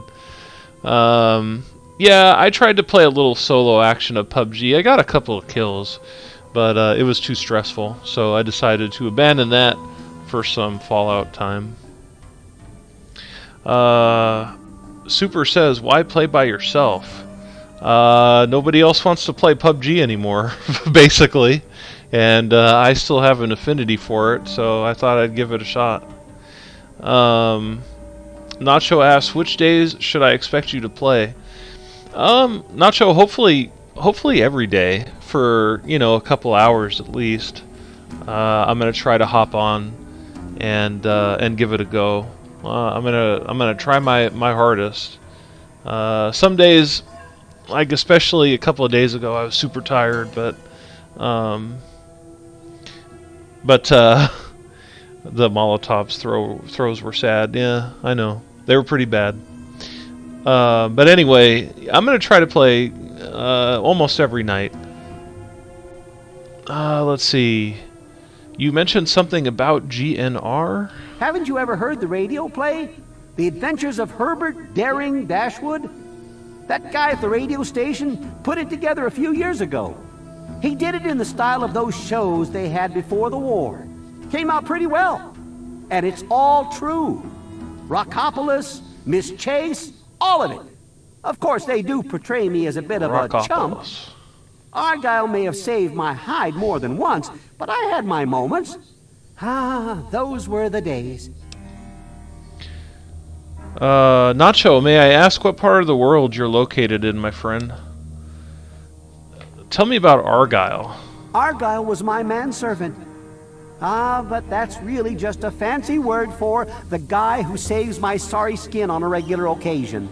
Speaker 1: Yeah, I tried to play a little solo action of PUBG. I got a couple of kills, but it was too stressful, so I decided to abandon that for some Fallout time. Super says, why play by yourself? Nobody else wants to play PUBG anymore, basically. And I still have an affinity for it, so I thought I'd give it a shot. Nacho asks, which days should I expect you to play? Nacho, hopefully every day for, a couple hours at least. I'm gonna try to hop on and give it a go. I'm gonna try my hardest. Some days, like especially a couple of days ago, I was super tired, but the Molotov's throws were sad. Yeah, I know. They were pretty bad. But anyway, I'm going to try to play almost every night. Let's see. You mentioned something about GNR?
Speaker 12: Haven't you ever heard the radio play? The Adventures of Herbert Daring Dashwood? That guy at the radio station put it together a few years ago. He did it in the style of those shows they had before the war. Came out pretty well. And it's all true. Rockopolis, Miss Chase, all of it. Of course, they do portray me as a bit of a chump. Argyle may have saved my hide more than once, but I had my moments. Ah, those were the days.
Speaker 1: Nacho, may I ask what part of the world you're located in, my friend? Tell me about Argyle.
Speaker 12: Argyle was my manservant. Ah, but that's really just a fancy word for the guy who saves my sorry skin on a regular occasion.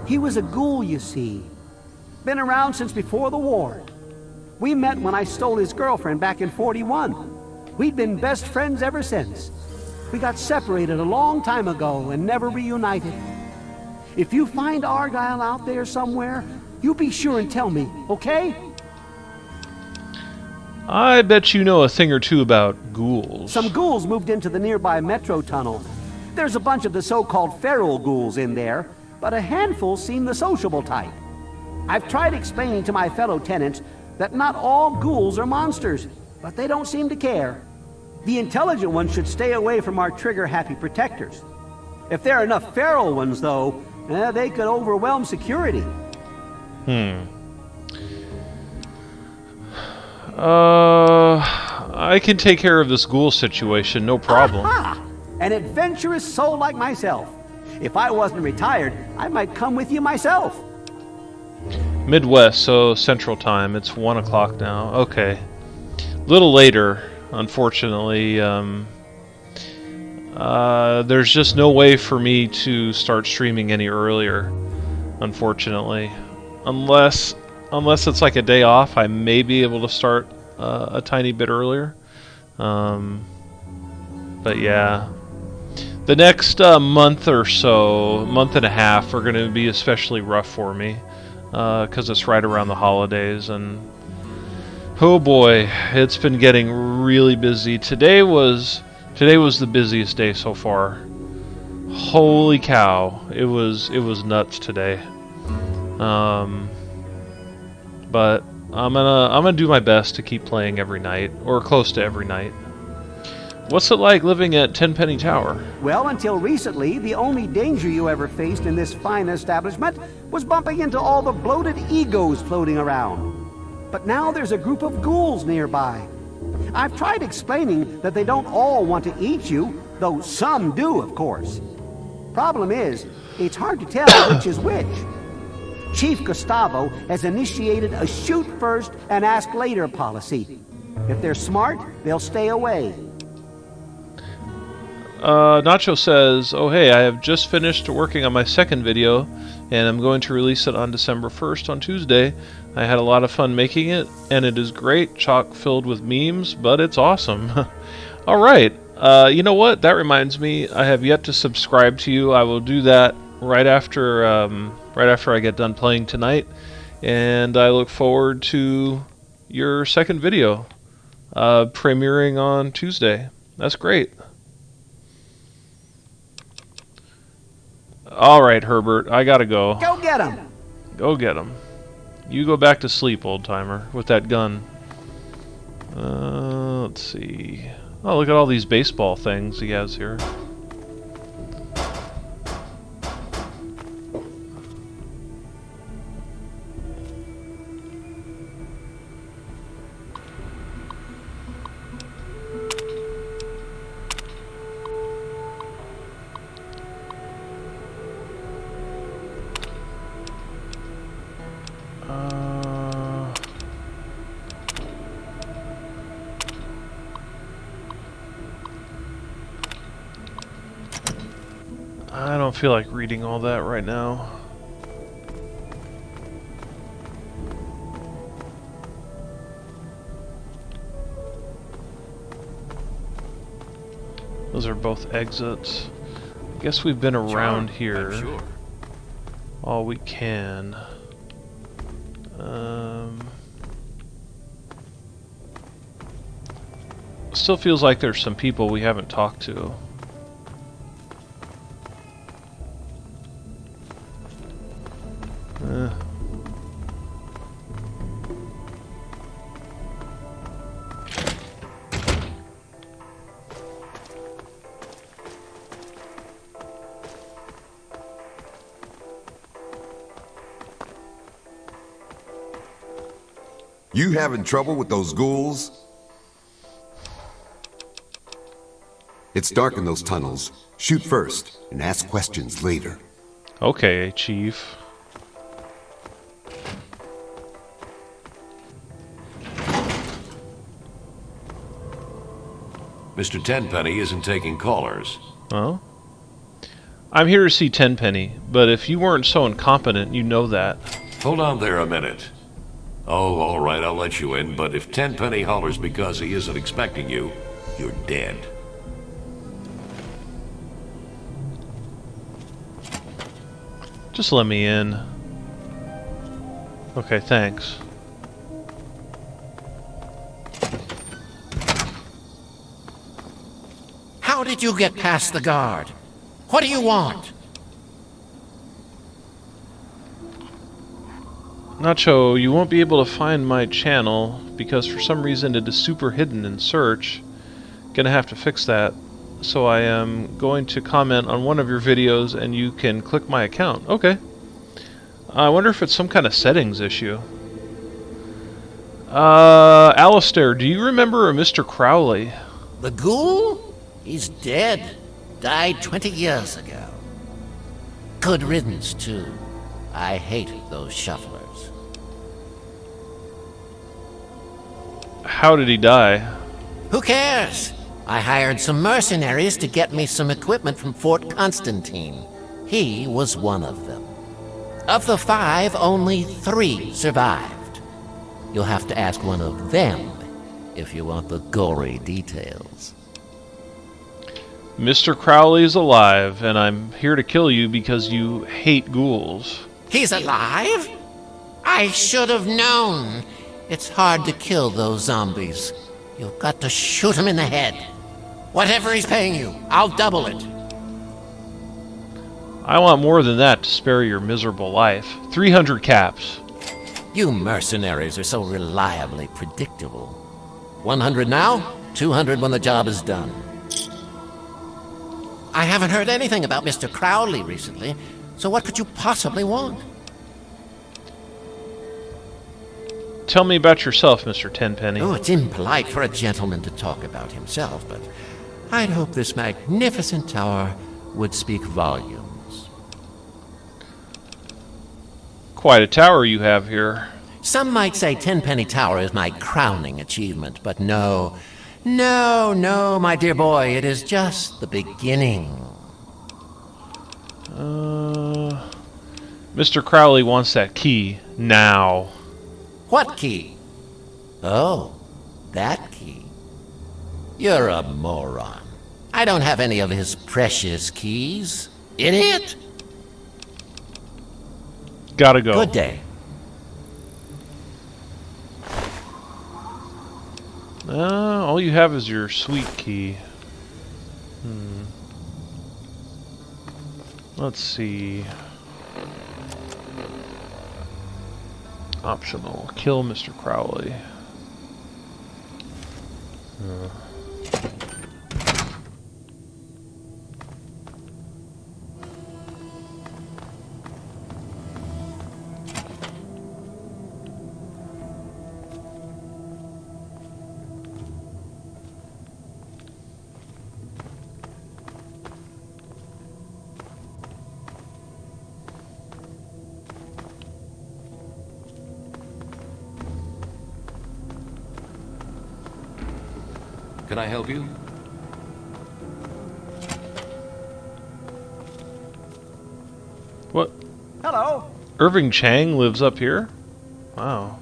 Speaker 12: He was a ghoul, you see. Been around since before the war. We met when I stole his girlfriend back in '41. We'd been best friends ever since. We got separated a long time ago and never reunited. If you find Argyle out there somewhere, you be sure and tell me, okay?
Speaker 1: I bet you know a thing or two about ghouls.
Speaker 12: Some ghouls moved into the nearby metro tunnel. There's a bunch of the so-called feral ghouls in there, but a handful seem the sociable type. I've tried explaining to my fellow tenants that not all ghouls are monsters, but they don't seem to care. The intelligent ones should stay away from our trigger-happy protectors. If there are enough feral ones, though, they could overwhelm security.
Speaker 1: I can take care of this ghoul situation, no problem.
Speaker 12: Aha! An adventurous soul like myself. If I wasn't retired, I might come with you myself.
Speaker 1: Midwest, so Central Time. It's 1 o'clock now. Okay. A little later, unfortunately. There's just no way for me to start streaming any earlier, unfortunately. Unless it's like a day off, I may be able to start a tiny bit earlier. But yeah. The next month or so, month and a half, are going to be especially rough for me. Because it's right around the holidays, and oh boy, it's been getting really busy. Today was the busiest day so far. Holy cow, it was nuts today. But I'm gonna do my best to keep playing every night, or close to every night. What's it like living at Tenpenny Tower?
Speaker 12: Well, until recently, the only danger you ever faced in this fine establishment was bumping into all the bloated egos floating around. But now there's a group of ghouls nearby. I've tried explaining that they don't all want to eat you, though some do, of course. Problem is, it's hard to tell which is which. Chief Gustavo has initiated a shoot first and ask later policy. If they're smart, they'll stay away.
Speaker 1: Nacho says, oh hey, I have just finished working on my second video, and I'm going to release it on December 1st on Tuesday. I had a lot of fun making it, and it is great, chock filled with memes, but it's awesome. Alright, you know what, that reminds me, I have yet to subscribe to you. I will do that right after I get done playing tonight, and I look forward to your second video, premiering on Tuesday. That's great. Alright, Herbert, I gotta go.
Speaker 12: Go get him!
Speaker 1: Go get him. You go back to sleep, old-timer, with that gun. Let's see. Oh, look at all these baseball things he has here. I don't feel like reading all that right now. Those are both exits. I guess we've been around here all we can. Still feels like there's some people we haven't talked to.
Speaker 11: You having trouble with those ghouls? It's dark in those tunnels. Shoot first and ask questions later.
Speaker 1: Okay, Chief.
Speaker 10: Mr. Tenpenny isn't taking callers.
Speaker 1: Oh? I'm here to see Tenpenny, but if you weren't so incompetent, you know that.
Speaker 10: Hold on there a minute. Oh, all right, I'll let you in, but if Tenpenny hollers because he isn't expecting you, you're dead.
Speaker 1: Just let me in. Okay, thanks.
Speaker 16: How did you get past the guard? What do you want?
Speaker 1: Nacho, you won't be able to find my channel because for some reason it is super hidden in search. Gonna have to fix that. So I am going to comment on one of your videos and you can click my account. Okay. I wonder if it's some kind of settings issue. Alistair, do you remember a Mr. Crowley?
Speaker 16: The ghoul? He's dead. Died 20 years ago. Good riddance, too. I hate those shufflers.
Speaker 1: How did he die?
Speaker 16: Who cares? I hired some mercenaries to get me some equipment from Fort Constantine. He was one of them. Of the 5, only 3 survived. You'll have to ask one of them if you want the gory details.
Speaker 1: Mr. Crowley's alive, and I'm here to kill you because you hate ghouls.
Speaker 16: He's alive? I should have known. It's hard to kill those zombies. You've got to shoot him in the head. Whatever he's paying you, I'll double it.
Speaker 1: I want more than that to spare your miserable life. 300 caps.
Speaker 16: You mercenaries are so reliably predictable. 100 now, 200 when the job is done. I haven't heard anything about Mr. Crowley recently, so what could you possibly want?
Speaker 1: Tell me about yourself, Mr. Tenpenny.
Speaker 16: Oh, it's impolite for a gentleman to talk about himself, but I'd hope this magnificent tower would speak volumes.
Speaker 1: Quite a tower you have here.
Speaker 16: Some might say Tenpenny Tower is my crowning achievement, but no, my dear boy, it is just the beginning.
Speaker 1: Mr. Crowley wants that key now.
Speaker 16: What key? Oh, that key. You're a moron. I don't have any of his precious keys. Idiot!
Speaker 1: Gotta go.
Speaker 16: Good day.
Speaker 1: All you have is your sweet key. Let's see. Optional. Kill Mr. Crowley.
Speaker 10: Can I help you?
Speaker 1: What?
Speaker 12: Hello.
Speaker 1: Irving Chang lives up here? Wow.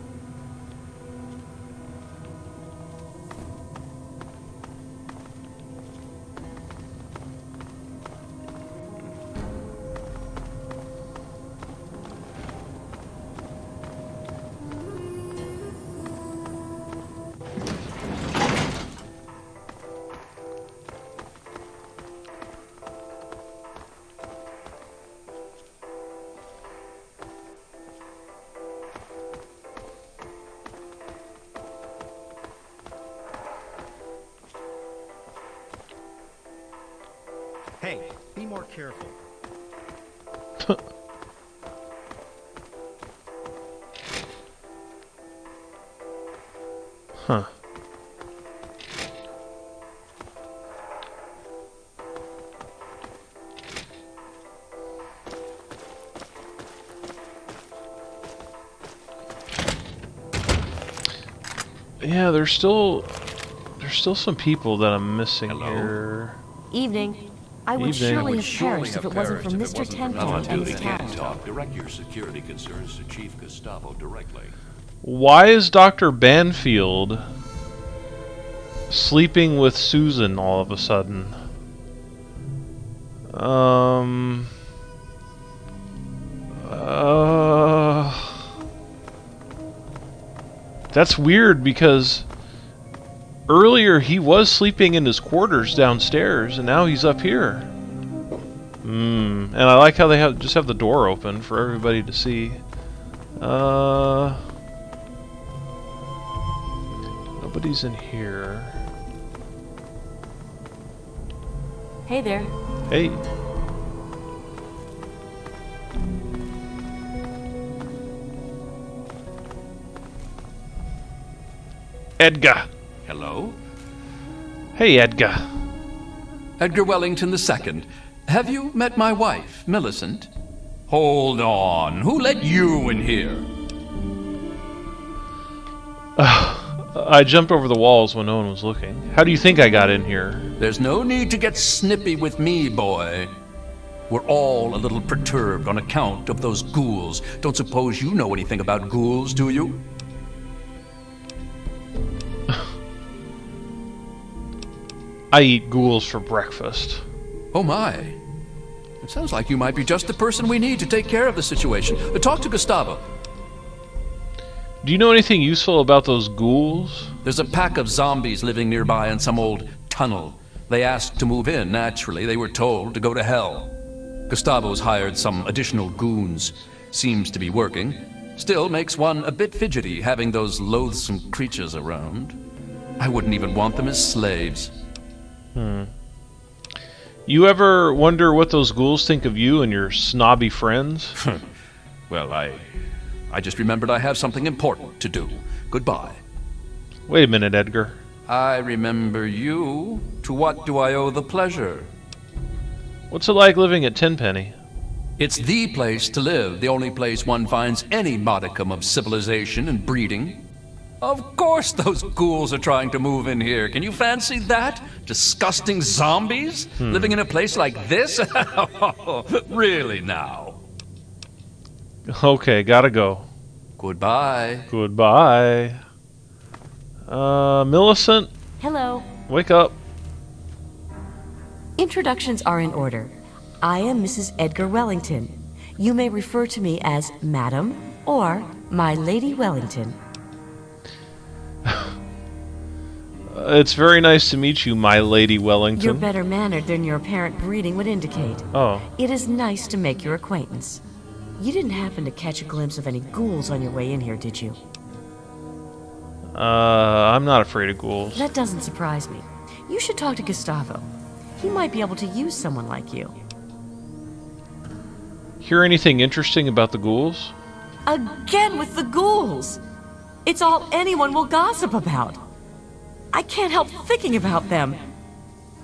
Speaker 4: Hey, be more careful.
Speaker 1: Yeah, there's still some people that I'm missing here.
Speaker 7: Evening. I would
Speaker 1: Evening.
Speaker 7: surely have perished if it wasn't for Mr.
Speaker 10: I'm on
Speaker 7: Tenpenny and
Speaker 10: duty,
Speaker 7: his
Speaker 10: can't
Speaker 7: talent.
Speaker 10: talk. Direct your security concerns to Chief Gustavo directly.
Speaker 1: Why is Dr. Banfield sleeping with Susan all of a sudden? That's weird because earlier he was sleeping in his quarters downstairs and now he's up here. And I like how they just have the door open for everybody to see. Nobody's in here.
Speaker 7: Hey there.
Speaker 1: Hey. Edgar.
Speaker 14: Hello?
Speaker 1: Hey, Edgar.
Speaker 14: Edgar Wellington II. Have you met my wife, Millicent? Hold on. Who let you in here?
Speaker 1: I jumped over the walls when no one was looking. How do you think I got in here?
Speaker 14: There's no need to get snippy with me, boy. We're all a little perturbed on account of those ghouls. Don't suppose you know anything about ghouls, do you?
Speaker 1: I eat ghouls for breakfast.
Speaker 14: Oh my. It sounds like you might be just the person we need to take care of the situation. Talk to Gustavo.
Speaker 1: Do you know anything useful about those ghouls?
Speaker 14: There's a pack of zombies living nearby in some old tunnel. They asked to move in, naturally. They were told to go to hell. Gustavo's hired some additional goons. Seems to be working. Still makes one a bit fidgety having those loathsome creatures around. I wouldn't even want them as slaves.
Speaker 1: You ever wonder what those ghouls think of you and your snobby friends?
Speaker 14: Well, I just remembered I have something important to do. Goodbye.
Speaker 1: Wait a minute, Edgar.
Speaker 14: I remember you. To what do I owe the pleasure?
Speaker 1: What's it like living at Tenpenny?
Speaker 14: It's the place to live, the only place one finds any modicum of civilization and breeding. Of course those ghouls are trying to move in here. Can you fancy that? Disgusting zombies? Living in a place like this? Really now?
Speaker 1: Okay, gotta go.
Speaker 14: Goodbye.
Speaker 1: Goodbye. Millicent?
Speaker 7: Hello.
Speaker 1: Wake up.
Speaker 7: Introductions are in order. I am Mrs. Edgar Wellington. You may refer to me as Madam or My Lady Wellington.
Speaker 1: It's very nice to meet you, My Lady Wellington.
Speaker 7: You're better mannered than your apparent breeding would indicate.
Speaker 1: Oh.
Speaker 7: It is nice to make your acquaintance. You didn't happen to catch a glimpse of any ghouls on your way in here, did you?
Speaker 1: I'm not afraid of ghouls.
Speaker 7: That doesn't surprise me. You should talk to Gustavo. He might be able to use someone like you.
Speaker 1: Hear anything interesting about the ghouls?
Speaker 7: Again with the ghouls! It's all anyone will gossip about. I can't help thinking about them.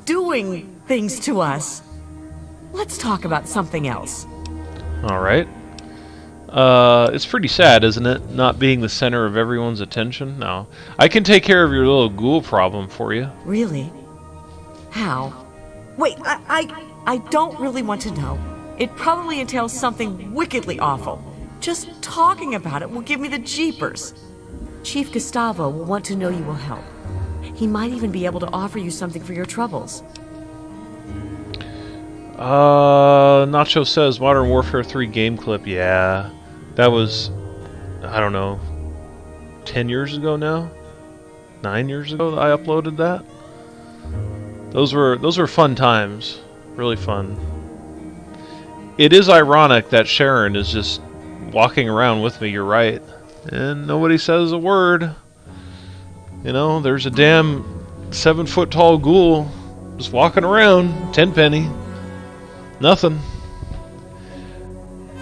Speaker 7: Doing things to us. Let's talk about something else.
Speaker 1: Alright. It's pretty sad, isn't it? Not being the center of everyone's attention? No. I can take care of your little ghoul problem for you.
Speaker 7: Really? How? Wait, I don't really want to know. It probably entails something wickedly awful. Just talking about it will give me the jeepers. Chief Gustavo will want to know you will help. He might even be able to offer you something for your troubles.
Speaker 1: Nacho says Modern Warfare 3 game clip. Yeah. That was, I don't know, 10 years ago now? 9 years ago that I uploaded that? Those were fun times. Really fun. It is ironic that Sharon is just walking around with me, you're right. And nobody says a word. You know, there's a damn 7-foot tall ghoul just walking around, Tenpenny. Nothing.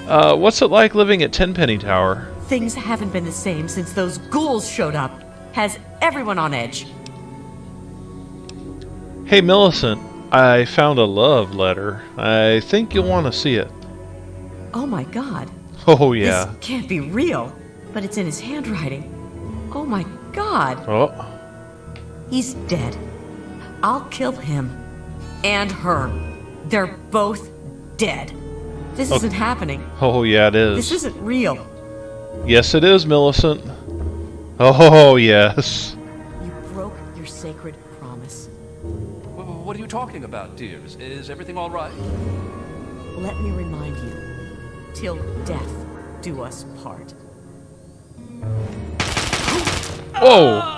Speaker 1: What's it like living at Tenpenny Tower?
Speaker 7: Things haven't been the same since those ghouls showed up. Has everyone on edge.
Speaker 1: Hey Millicent, I found a love letter. I think you'll want to see it.
Speaker 7: Oh my god.
Speaker 1: Oh yeah.
Speaker 7: This can't be real. But it's in his handwriting. Oh my God.
Speaker 1: Oh.
Speaker 7: He's dead. I'll kill him. And her. They're both dead. This isn't happening.
Speaker 1: Oh, yeah, it is.
Speaker 7: This isn't real.
Speaker 1: Yes, it is, Millicent. Oh, yes.
Speaker 7: You broke your sacred promise.
Speaker 14: What are you talking about, dear? Is everything all right?
Speaker 7: Let me remind you. Till death do us part.
Speaker 1: Whoa!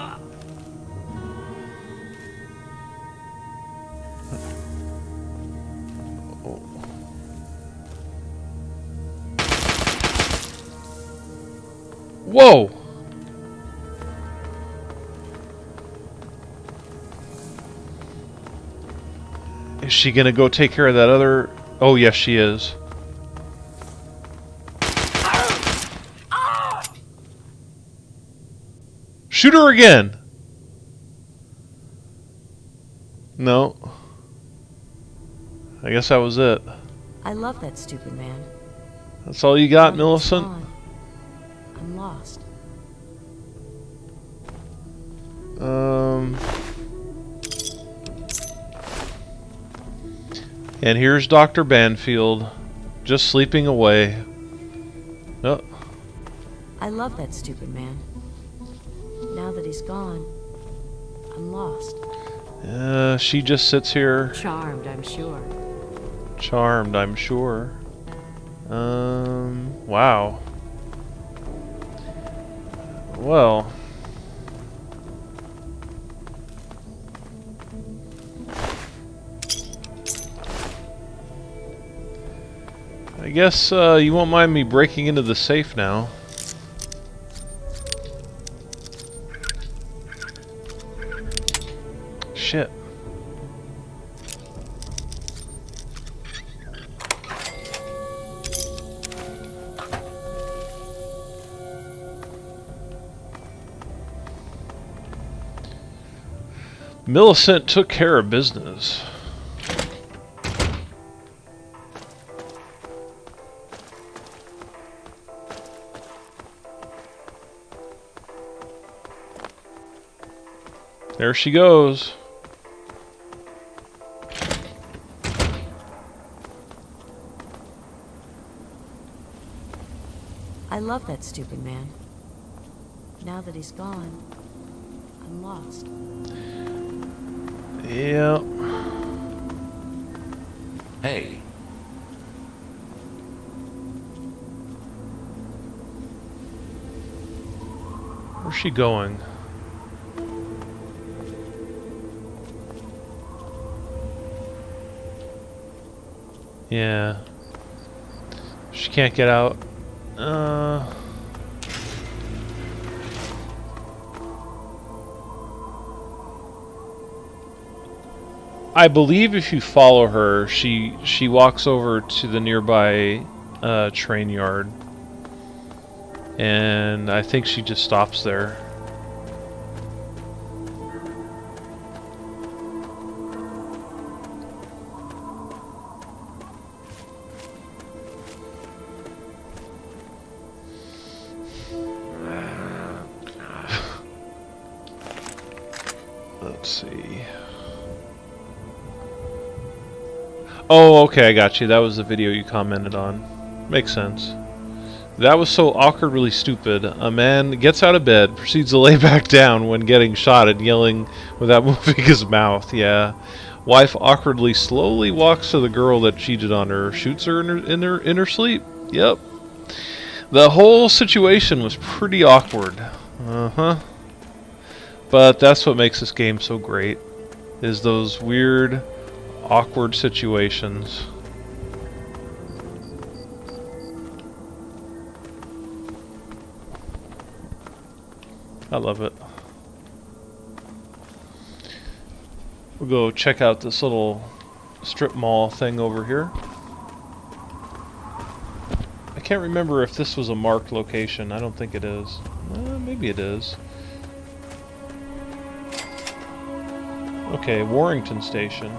Speaker 1: Whoa! Is she gonna go take care of that other... Oh, yes, she is. Shoot her again! No. I guess that was it.
Speaker 7: I love that stupid man.
Speaker 1: That's all you got, Millicent?
Speaker 7: I'm lost.
Speaker 1: And here's Dr. Banfield, just sleeping away. Oh.
Speaker 7: I love that stupid man. Now that he's gone, I'm lost.
Speaker 1: She just sits here.
Speaker 7: Charmed, I'm sure.
Speaker 1: Charmed, I'm sure. Wow. Well. I guess you won't mind me breaking into the safe now. Shit. Millicent took care of business. There she goes.
Speaker 7: I love that stupid man. Now that he's gone, I'm lost.
Speaker 1: Yep.
Speaker 14: Hey.
Speaker 1: Where's she going? Yeah. She can't get out. I believe if you follow her, she walks over to the nearby train yard, and I think she just stops there. Let's see. Oh, okay, I got you. That was the video you commented on. Makes sense. That was so awkwardly stupid. A man gets out of bed, proceeds to lay back down when getting shot and yelling without moving his mouth. Yeah. Wife awkwardly slowly walks to the girl that cheated on her, shoots her in her sleep. Yep. The whole situation was pretty awkward. Uh-huh. But that's what makes this game so great, is those weird, awkward situations. I love it. We'll go check out this little strip mall thing over here. I can't remember if this was a marked location. I don't think it is. Maybe it is. Okay, Warrington Station.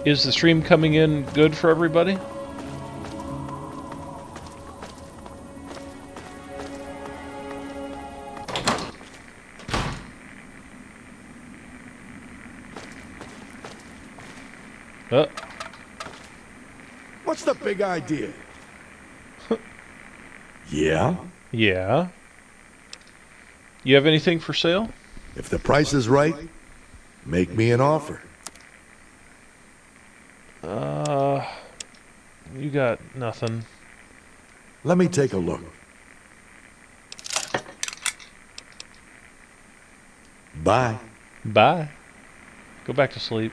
Speaker 1: Is the stream coming in good for everybody?
Speaker 9: What's the big idea? Yeah?
Speaker 1: Yeah. You have anything for sale?
Speaker 9: If the price is right, make me an offer.
Speaker 1: You got nothing.
Speaker 9: Let me take a look. Bye.
Speaker 1: Bye. Go back to sleep.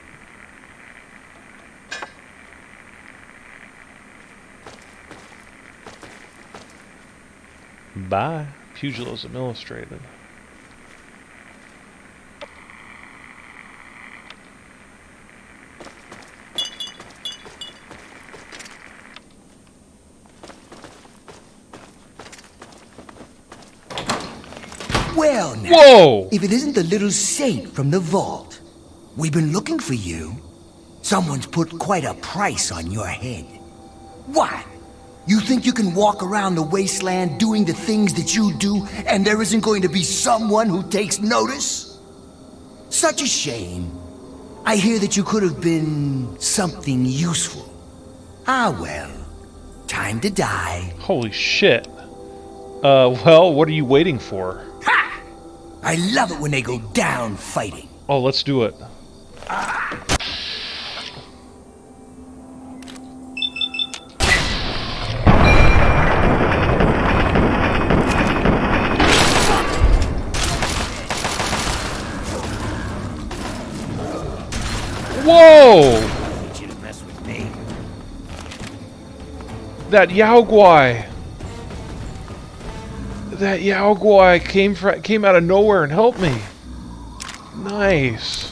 Speaker 1: Bye. Pugilism Illustrated.
Speaker 6: Well, now,
Speaker 1: whoa!
Speaker 6: If it isn't the little saint from the vault, we've been looking for you. Someone's put quite a price on your head. What? You think you can walk around the wasteland doing the things that you do, and there isn't going to be someone who takes notice? Such a shame. I hear that you could have been something useful. Ah, well. Time to die.
Speaker 1: Holy shit. Well, what are you waiting for?
Speaker 6: Ha! I love it when they go down fighting.
Speaker 1: Oh, let's do it. Whoa! That Yaoguai! That Yaoguai came out of nowhere and helped me. Nice.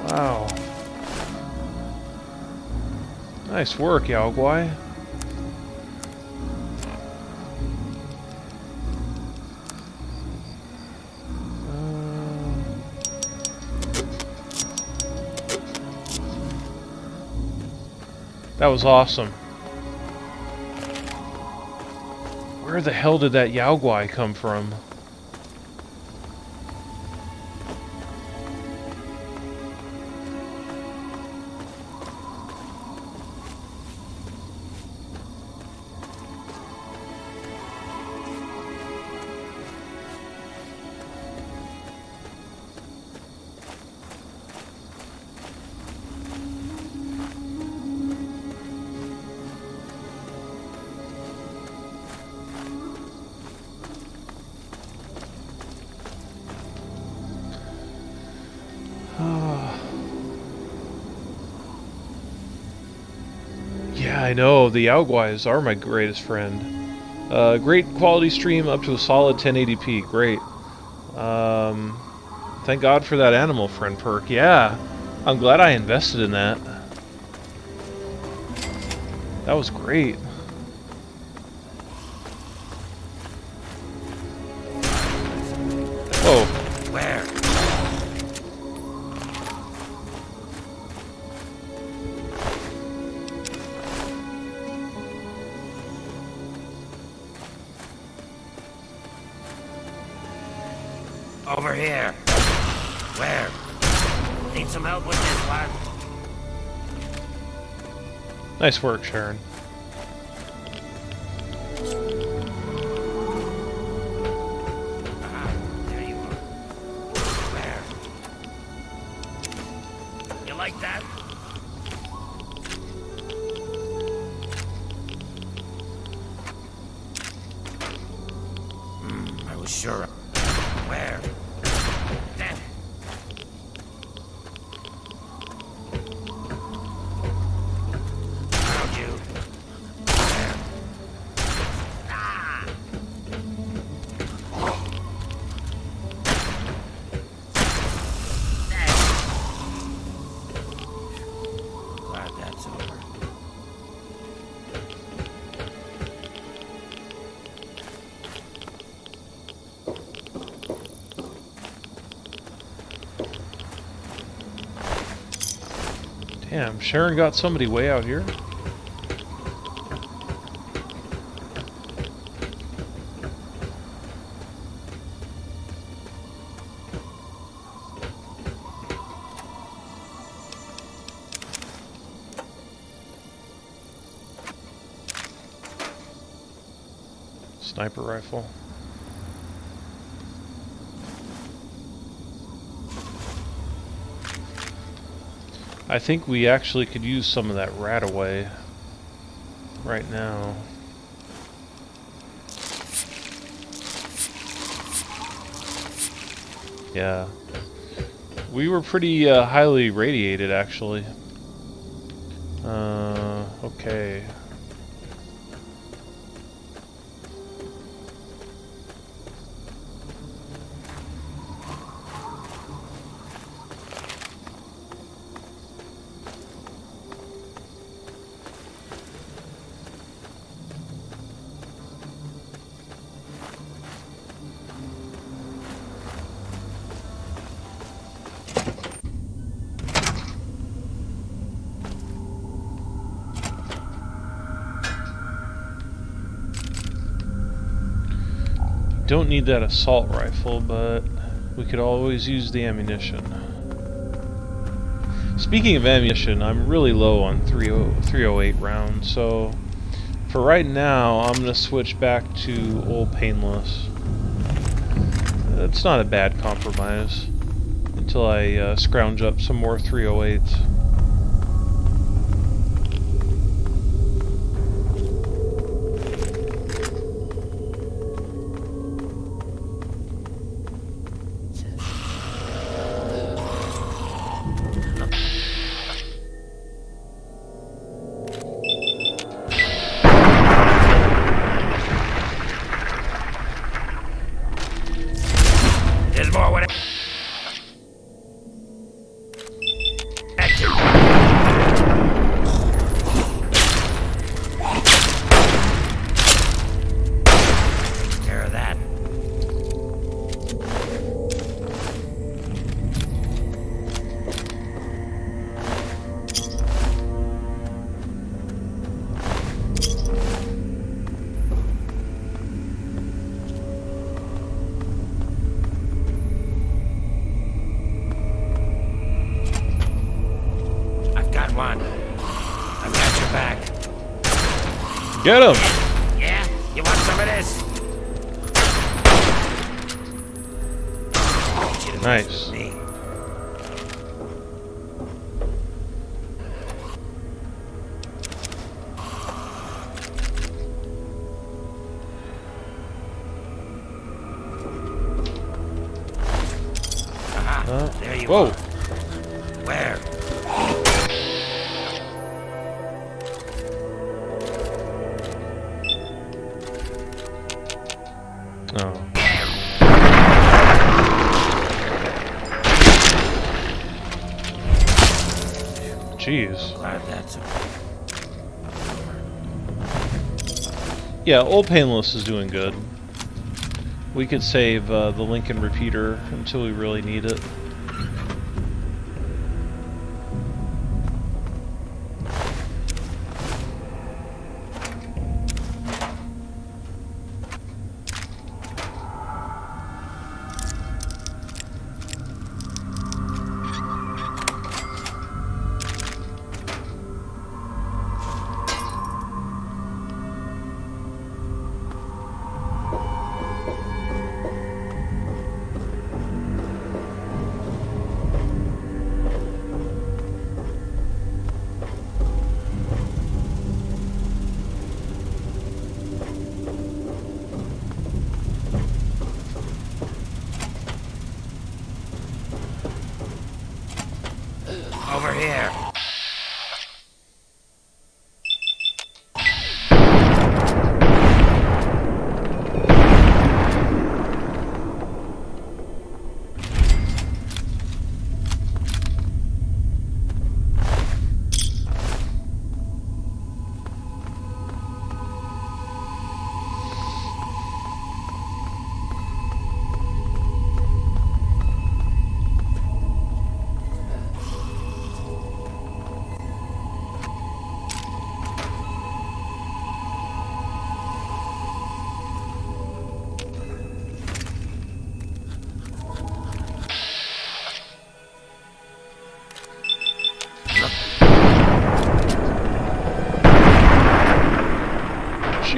Speaker 1: Wow. Nice work, Yaoguai. That was awesome. Where the hell did that Yaoguai come from? Yeah, I know. The Yaoguais are my greatest friend. Great quality stream up to a solid 1080p. Great. Thank God for that animal friend perk. Yeah, I'm glad I invested in that. That was great. Whoa.
Speaker 16: Where? Over here. Where? Need some help with this one?
Speaker 1: Nice work, Sharon.
Speaker 16: There you are. Where? You like that? I was sure. Where? Damn. Found you. Where? Ah! Glad that's over.
Speaker 1: Damn, Sharon got somebody way out here? Sniper rifle. I think we actually could use some of that rat away right now. Yeah. We were pretty highly radiated, actually. Okay. Don't need that assault rifle, but we could always use the ammunition. Speaking of ammunition, I'm really low on 308 rounds, so for right now, I'm going to switch back to Old Painless. It's not a bad compromise until I scrounge up some more 308s. Get him!
Speaker 16: Yeah? You want some of this?
Speaker 1: Nice.
Speaker 16: There you
Speaker 1: whoa!
Speaker 16: are. Where?
Speaker 1: Oh. Jeez. Yeah, Old Painless is doing good. We could save the Lincoln repeater until we really need it.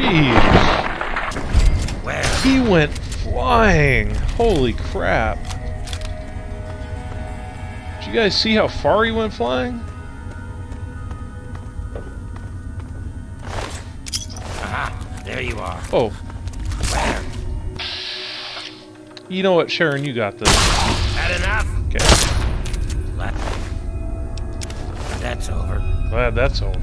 Speaker 1: Jeez.
Speaker 16: Where?
Speaker 1: He went flying. Holy crap. Did you guys see how far he went flying?
Speaker 16: Aha, there you are.
Speaker 1: Oh.
Speaker 16: Where?
Speaker 1: You know what, Sharon, you got this.
Speaker 16: Had enough?
Speaker 1: Okay.
Speaker 16: That's over.
Speaker 1: Glad that's over.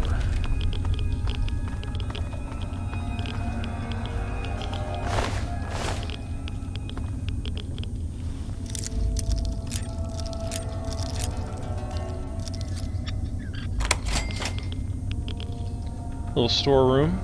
Speaker 1: Little storeroom.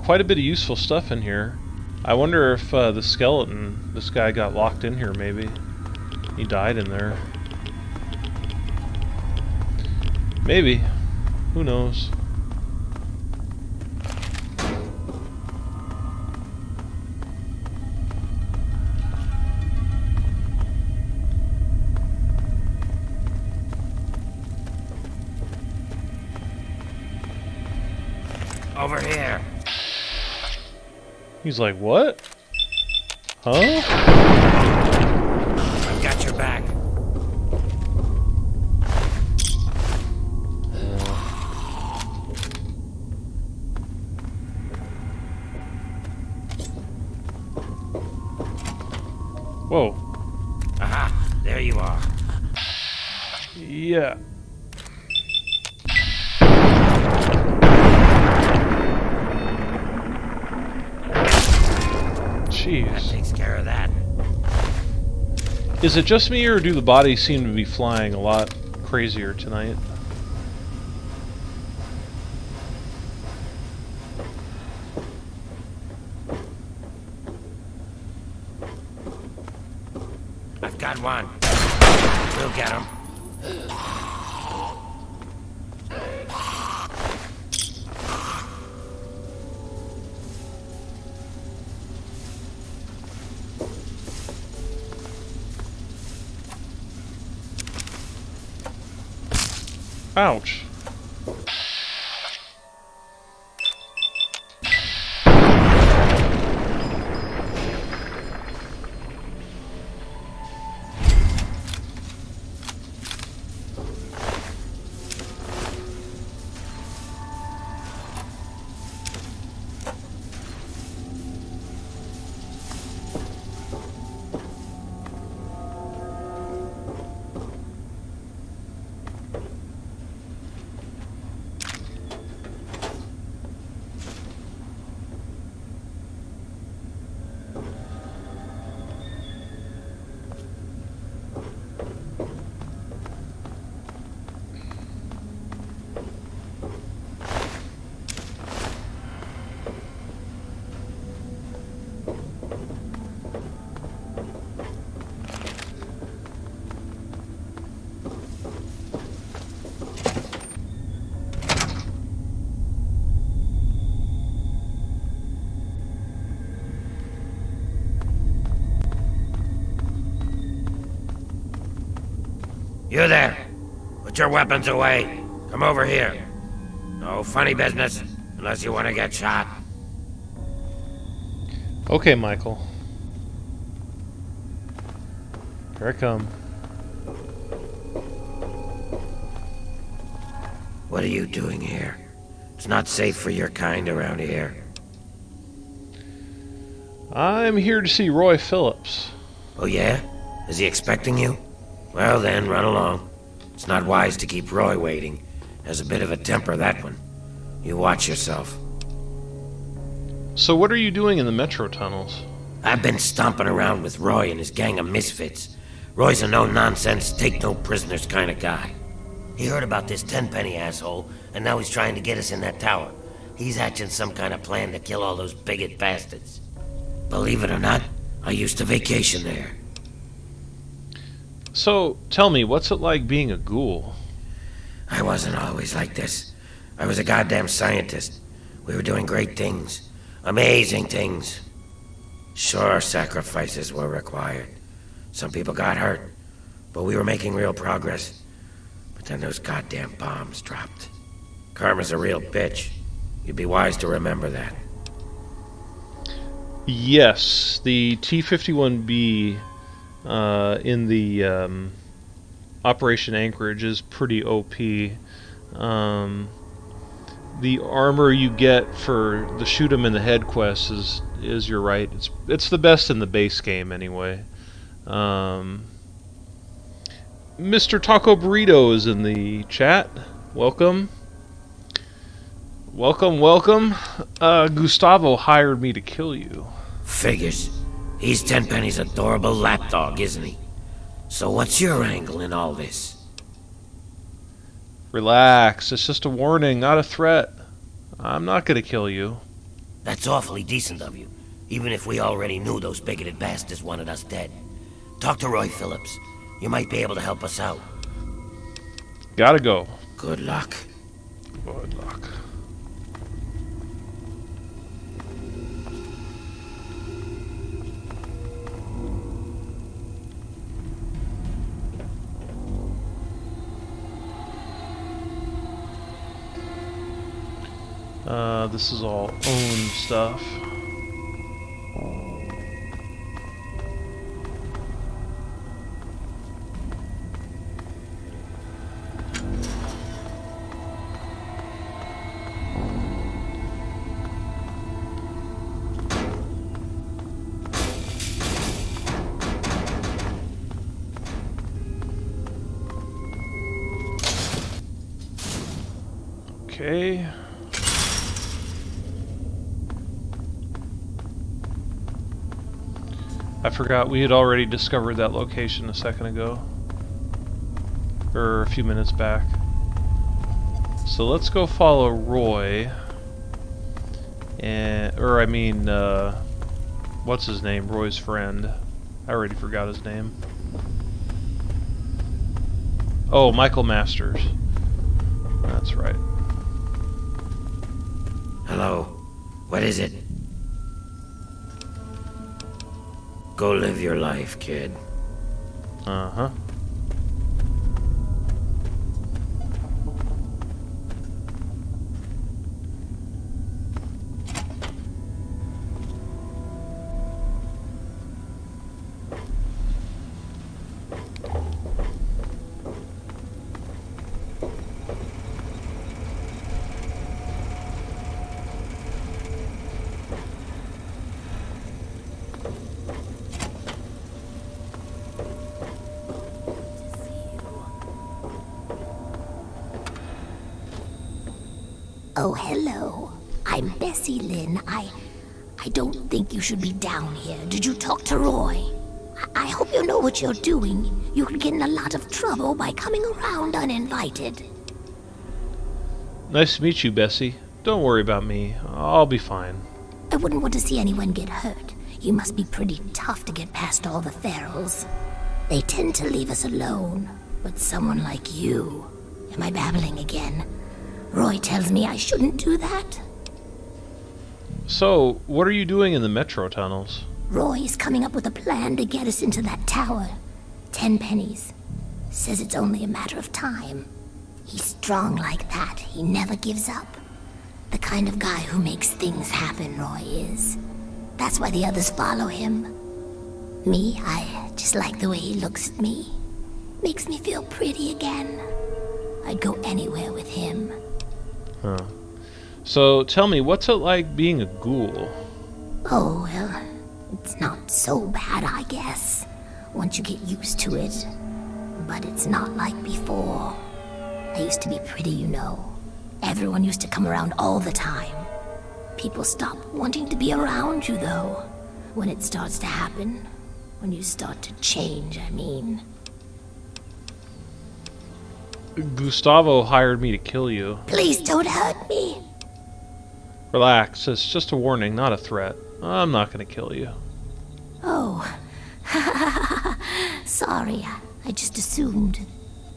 Speaker 1: Quite a bit of useful stuff in here. I wonder if the skeleton, this guy got locked in here maybe. He died in there. Maybe. Who knows?
Speaker 16: Over here.
Speaker 1: He's like, what? Huh?
Speaker 16: I've got your back.
Speaker 1: Whoa.
Speaker 16: Aha, there you are.
Speaker 1: Yeah. Jeez.
Speaker 16: That takes care of that.
Speaker 1: Is it just me, or do the bodies seem to be flying a lot crazier tonight?
Speaker 16: I've got one. We'll get him.
Speaker 1: Ouch.
Speaker 16: You there! Put your weapons away. Come over here. No funny business, unless you want to get shot.
Speaker 1: Okay, Michael. Here I come.
Speaker 16: What are you doing here? It's not safe for your kind around here.
Speaker 1: I'm here to see Roy Phillips.
Speaker 16: Oh yeah? Is he expecting you? Well then, run along. It's not wise to keep Roy waiting. Has a bit of a temper, that one. You watch yourself.
Speaker 1: So what are you doing in the metro tunnels?
Speaker 16: I've been stomping around with Roy and his gang of misfits. Roy's a no-nonsense, take-no-prisoners kind of guy. He heard about this tenpenny asshole, and now he's trying to get us in that tower.
Speaker 17: He's hatching some kind of plan to kill all those bigot bastards. Believe it or not, I used to vacation there.
Speaker 1: So, tell me, what's it like being a ghoul?
Speaker 17: I wasn't always like this. I was a goddamn scientist. We were doing great things. Amazing things. Sure, sacrifices were required. Some people got hurt, but we were making real progress. But then those goddamn bombs dropped. Karma's a real bitch. You'd be wise to remember that.
Speaker 1: Yes, the T-51B in the Operation Anchorage is pretty OP. The armor you get for the shoot 'em in the head quest is you're right. It's the best in the base game anyway. Mr. Taco Burrito is in the chat. Welcome. Welcome. Gustavo hired me to kill you.
Speaker 17: Figures. He's Tenpenny's adorable lapdog, isn't he? So what's your angle in all this?
Speaker 1: Relax, it's just a warning, not a threat. I'm not gonna kill you.
Speaker 17: That's awfully decent of you, even if we already knew those bigoted bastards wanted us dead. Talk to Roy Phillips. You might be able to help us out.
Speaker 1: Gotta go.
Speaker 17: Good luck.
Speaker 1: Good luck. This is all owned stuff. Okay. I forgot we had already discovered that location a second ago. Or a few minutes back. So let's go follow Roy. What's his name? Roy's friend. I already forgot his name. Oh, Michael Masters. That's right.
Speaker 17: Hello. What is it? Go live your life, kid.
Speaker 1: Uh-huh.
Speaker 18: Oh, hello. I'm Bessie Lynn. I don't think you should be down here. Did you talk to Roy? I hope you know what you're doing. You could get in a lot of trouble by coming around uninvited.
Speaker 1: Nice to meet you, Bessie. Don't worry about me. I'll be fine.
Speaker 18: I wouldn't want to see anyone get hurt. You must be pretty tough to get past all the ferals. They tend to leave us alone. But someone like you... Am I babbling again? Roy tells me I shouldn't do that.
Speaker 1: So, what are you doing in the metro tunnels?
Speaker 18: Roy is coming up with a plan to get us into that tower. 10 pennies. Says it's only a matter of time. He's strong like that. He never gives up. The kind of guy who makes things happen, Roy is. That's why the others follow him. Me, I just like the way he looks at me. Makes me feel pretty again. I'd go anywhere with him.
Speaker 1: Huh. So, tell me, what's it like being a ghoul?
Speaker 18: Oh, well, it's not so bad, I guess. Once you get used to it. But it's not like before. I used to be pretty, you know. Everyone used to come around all the time. People stop wanting to be around you, though. When it starts to happen. When you start to change, I mean.
Speaker 1: Gustavo hired me to kill you.
Speaker 18: Please don't hurt me.
Speaker 1: Relax, it's just a warning, not a threat. I'm not gonna kill you.
Speaker 18: Oh. Sorry, I just assumed.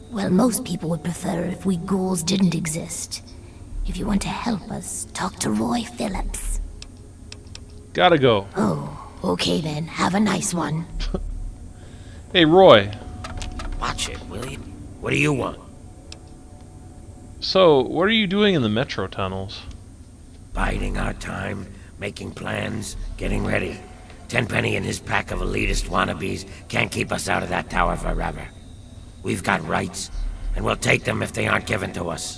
Speaker 18: Well, most people would prefer if we ghouls didn't exist. If you want to help us, talk to Roy Phillips.
Speaker 1: Gotta go.
Speaker 18: Oh, okay then. Have a nice one.
Speaker 1: Hey, Roy.
Speaker 17: Watch it, will you? What do you want?
Speaker 1: So, what are you doing in the metro tunnels?
Speaker 17: Biding our time, making plans, getting ready. Tenpenny and his pack of elitist wannabes can't keep us out of that tower forever. We've got rights, and we'll take them if they aren't given to us.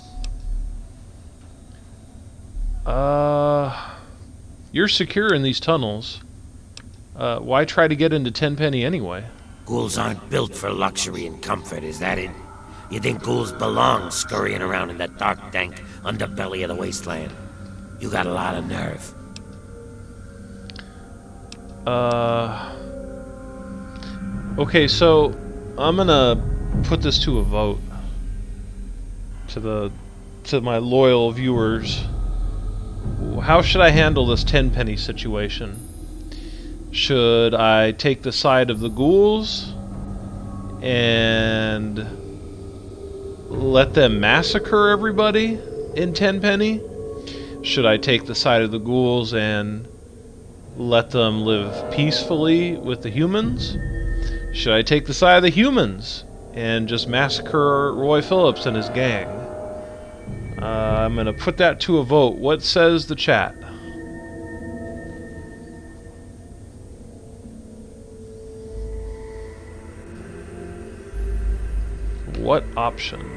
Speaker 1: You're secure in these tunnels. Why try to get into Tenpenny anyway?
Speaker 17: Ghouls aren't built for luxury and comfort, is that it? You think ghouls belong scurrying around in that dark, dank underbelly of the wasteland? You got a lot of nerve.
Speaker 1: Okay, so I'm gonna put this to a vote. To my loyal viewers. How should I handle this Tenpenny situation? Should I take the side of the ghouls and let them massacre everybody in Tenpenny? Should I take the side of the ghouls and let them live peacefully with the humans? Should I take the side of the humans and just massacre Roy Phillips and his gang? I'm going to put that to a vote. What says the chat? What option?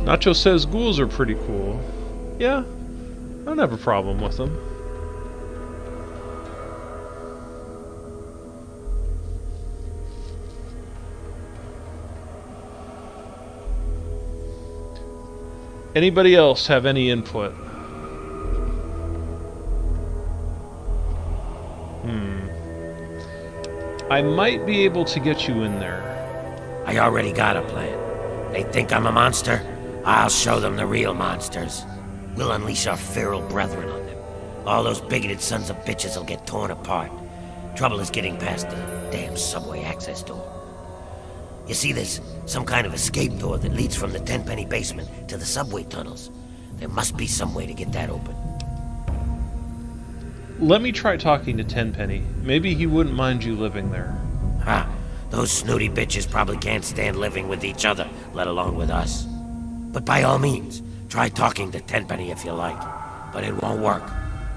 Speaker 1: Nacho says ghouls are pretty cool. Yeah, I don't have a problem with them. Anybody else have any input? I might be able to get you in there.
Speaker 17: I already got a plan. They think I'm a monster? I'll show them the real monsters. We'll unleash our feral brethren on them. All those bigoted sons of bitches will get torn apart. Trouble is getting past the damn subway access door. You see, there's some kind of escape door that leads from the Tenpenny basement to the subway tunnels. There must be some way to get that open.
Speaker 1: Let me try talking to Tenpenny. Maybe he wouldn't mind you living there.
Speaker 17: Ha! Those snooty bitches probably can't stand living with each other, let alone with us. But by all means, try talking to Tenpenny if you like. But it won't work.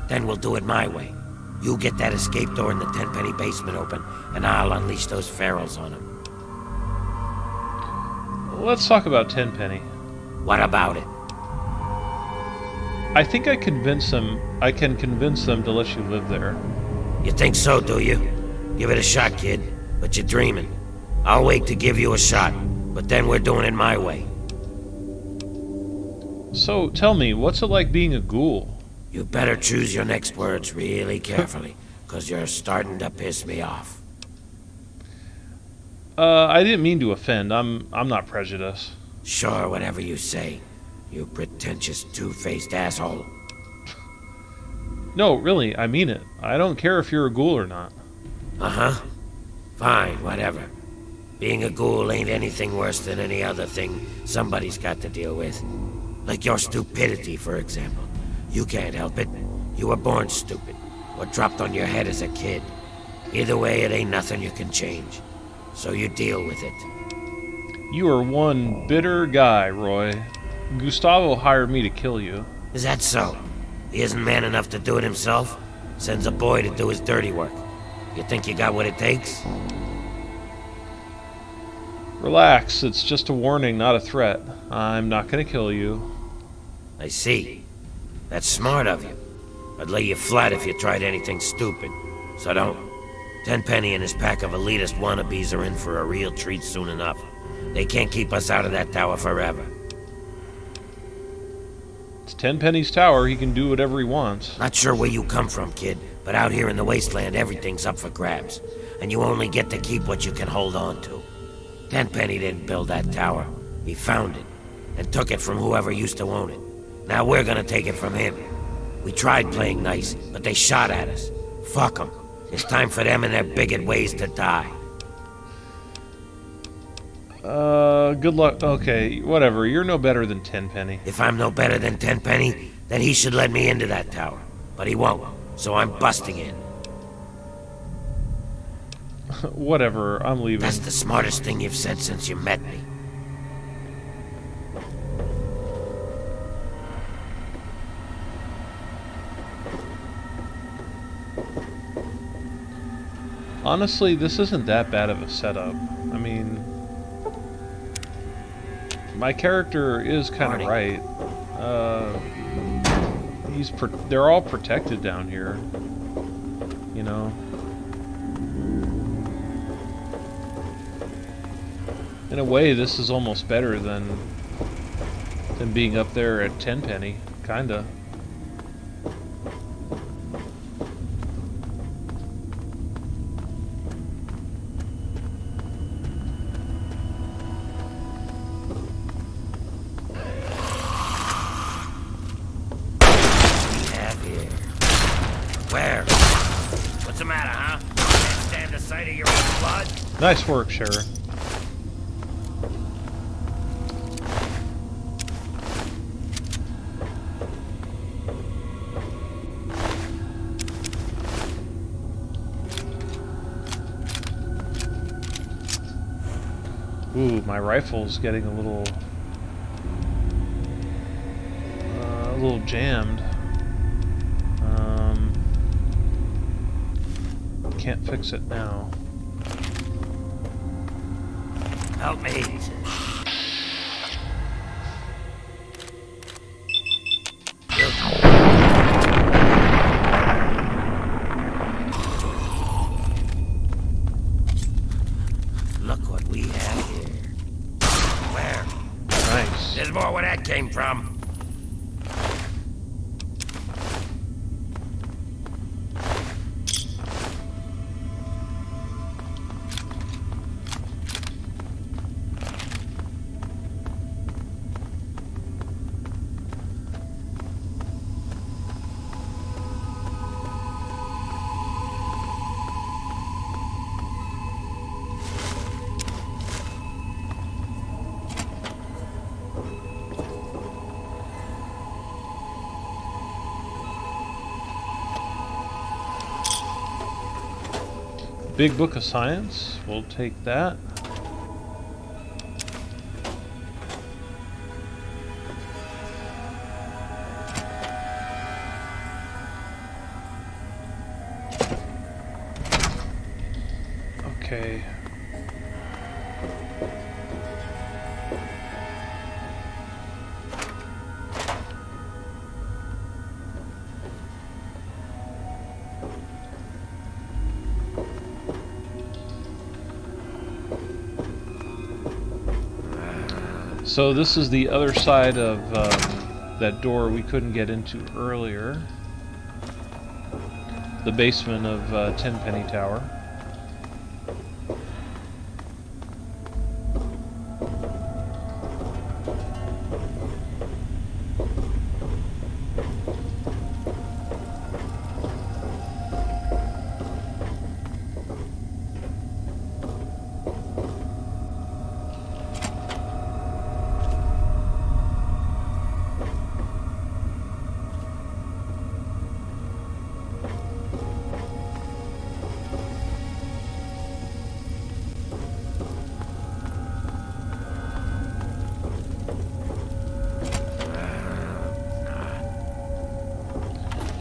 Speaker 17: Then we'll do it my way. You get that escape door in the Tenpenny basement open, and I'll unleash those ferals on them.
Speaker 1: Let's talk about Tenpenny.
Speaker 17: What about it?
Speaker 1: I think I can convince them to let you live there.
Speaker 17: You think so, do you? Give it a shot, kid. But you're dreaming. I'll wait to give you a shot, but then we're doing it my way.
Speaker 1: So, tell me, what's it like being a ghoul?
Speaker 17: You better choose your next words really carefully, because you're starting to piss me off.
Speaker 1: I didn't mean to offend. I'm not prejudiced.
Speaker 17: Sure, whatever you say. You pretentious, two-faced asshole.
Speaker 1: No, really, I mean it. I don't care if you're a ghoul or not.
Speaker 17: Uh-huh. Fine, whatever. Being a ghoul ain't anything worse than any other thing somebody's got to deal with. Like your stupidity, for example. You can't help it. You were born stupid, or dropped on your head as a kid. Either way, it ain't nothing you can change. So you deal with it.
Speaker 1: You are one bitter guy, Roy. Gustavo hired me to kill you.
Speaker 17: Is that so? He isn't man enough to do it himself? Sends a boy to do his dirty work. You think you got what it takes?
Speaker 1: Relax, it's just a warning, not a threat. I'm not gonna kill you.
Speaker 17: I see. That's smart of you. I'd lay you flat if you tried anything stupid. So don't. Tenpenny and his pack of elitist wannabes are in for a real treat soon enough. They can't keep us out of that tower forever.
Speaker 1: It's Tenpenny's tower. He can do whatever he wants.
Speaker 17: Not sure where you come from, kid, but out here in the Wasteland, everything's up for grabs. And you only get to keep what you can hold on to. Tenpenny didn't build that tower. He found it, and took it from whoever used to own it. Now we're gonna take it from him. We tried playing nice, but they shot at us. Fuck them. It's time for them and their bigot ways to die.
Speaker 1: Good luck. Okay, whatever. You're no better than Tenpenny.
Speaker 17: If I'm no better than Tenpenny, then he should let me into that tower. But he won't, so I'm busting in.
Speaker 1: Whatever, I'm leaving.
Speaker 17: That's the smartest thing you've said since you met me.
Speaker 1: Honestly, this isn't that bad of a setup. I mean, my character is kind of right. They're all protected down here, you know. In a way, this is almost better than being up there at Tenpenny, kinda. Nice work, Sheriff. Ooh, my rifle's getting a little jammed. Can't fix it now.
Speaker 17: Help me. Look what we have here. Where?
Speaker 1: Nice.
Speaker 17: There's more where that came from.
Speaker 1: Big Book of Science, we'll take that. Okay. So this is the other side of that door we couldn't get into earlier. The basement of Tenpenny Tower.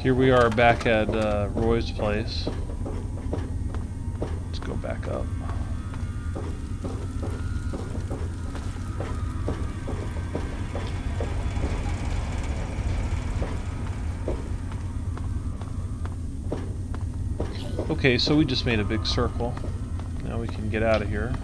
Speaker 1: Here we are back at Roy's place. Let's go back up. Okay, so we just made a big circle. Now we can get out of here.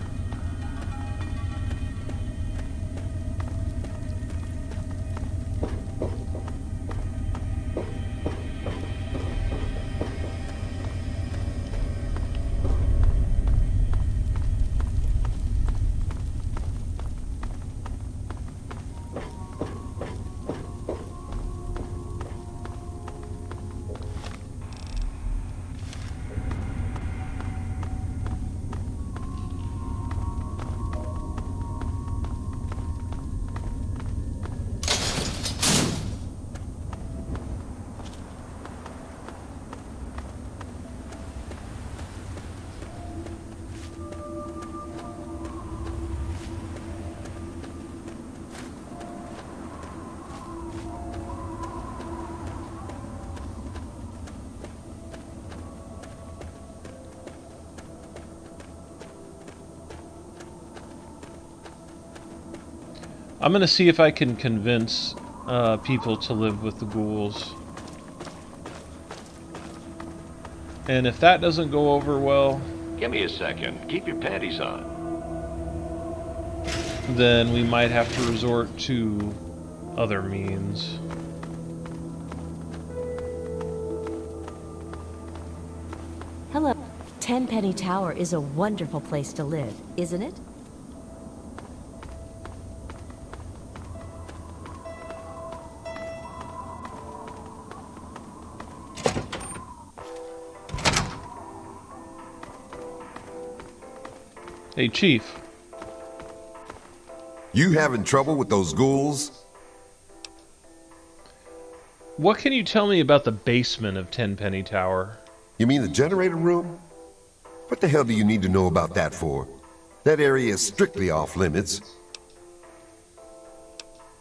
Speaker 1: I'm gonna see if I can convince people to live with the ghouls. And if that doesn't go over well...
Speaker 10: Give me a second. Keep your panties on.
Speaker 1: Then we might have to resort to other means.
Speaker 7: Hello. Tenpenny Tower is a wonderful place to live, isn't it?
Speaker 1: Hey, Chief.
Speaker 11: You having trouble with those ghouls?
Speaker 1: What can you tell me about the basement of Tenpenny Tower?
Speaker 11: You mean the generator room? What the hell do you need to know about that for? That area is strictly off limits.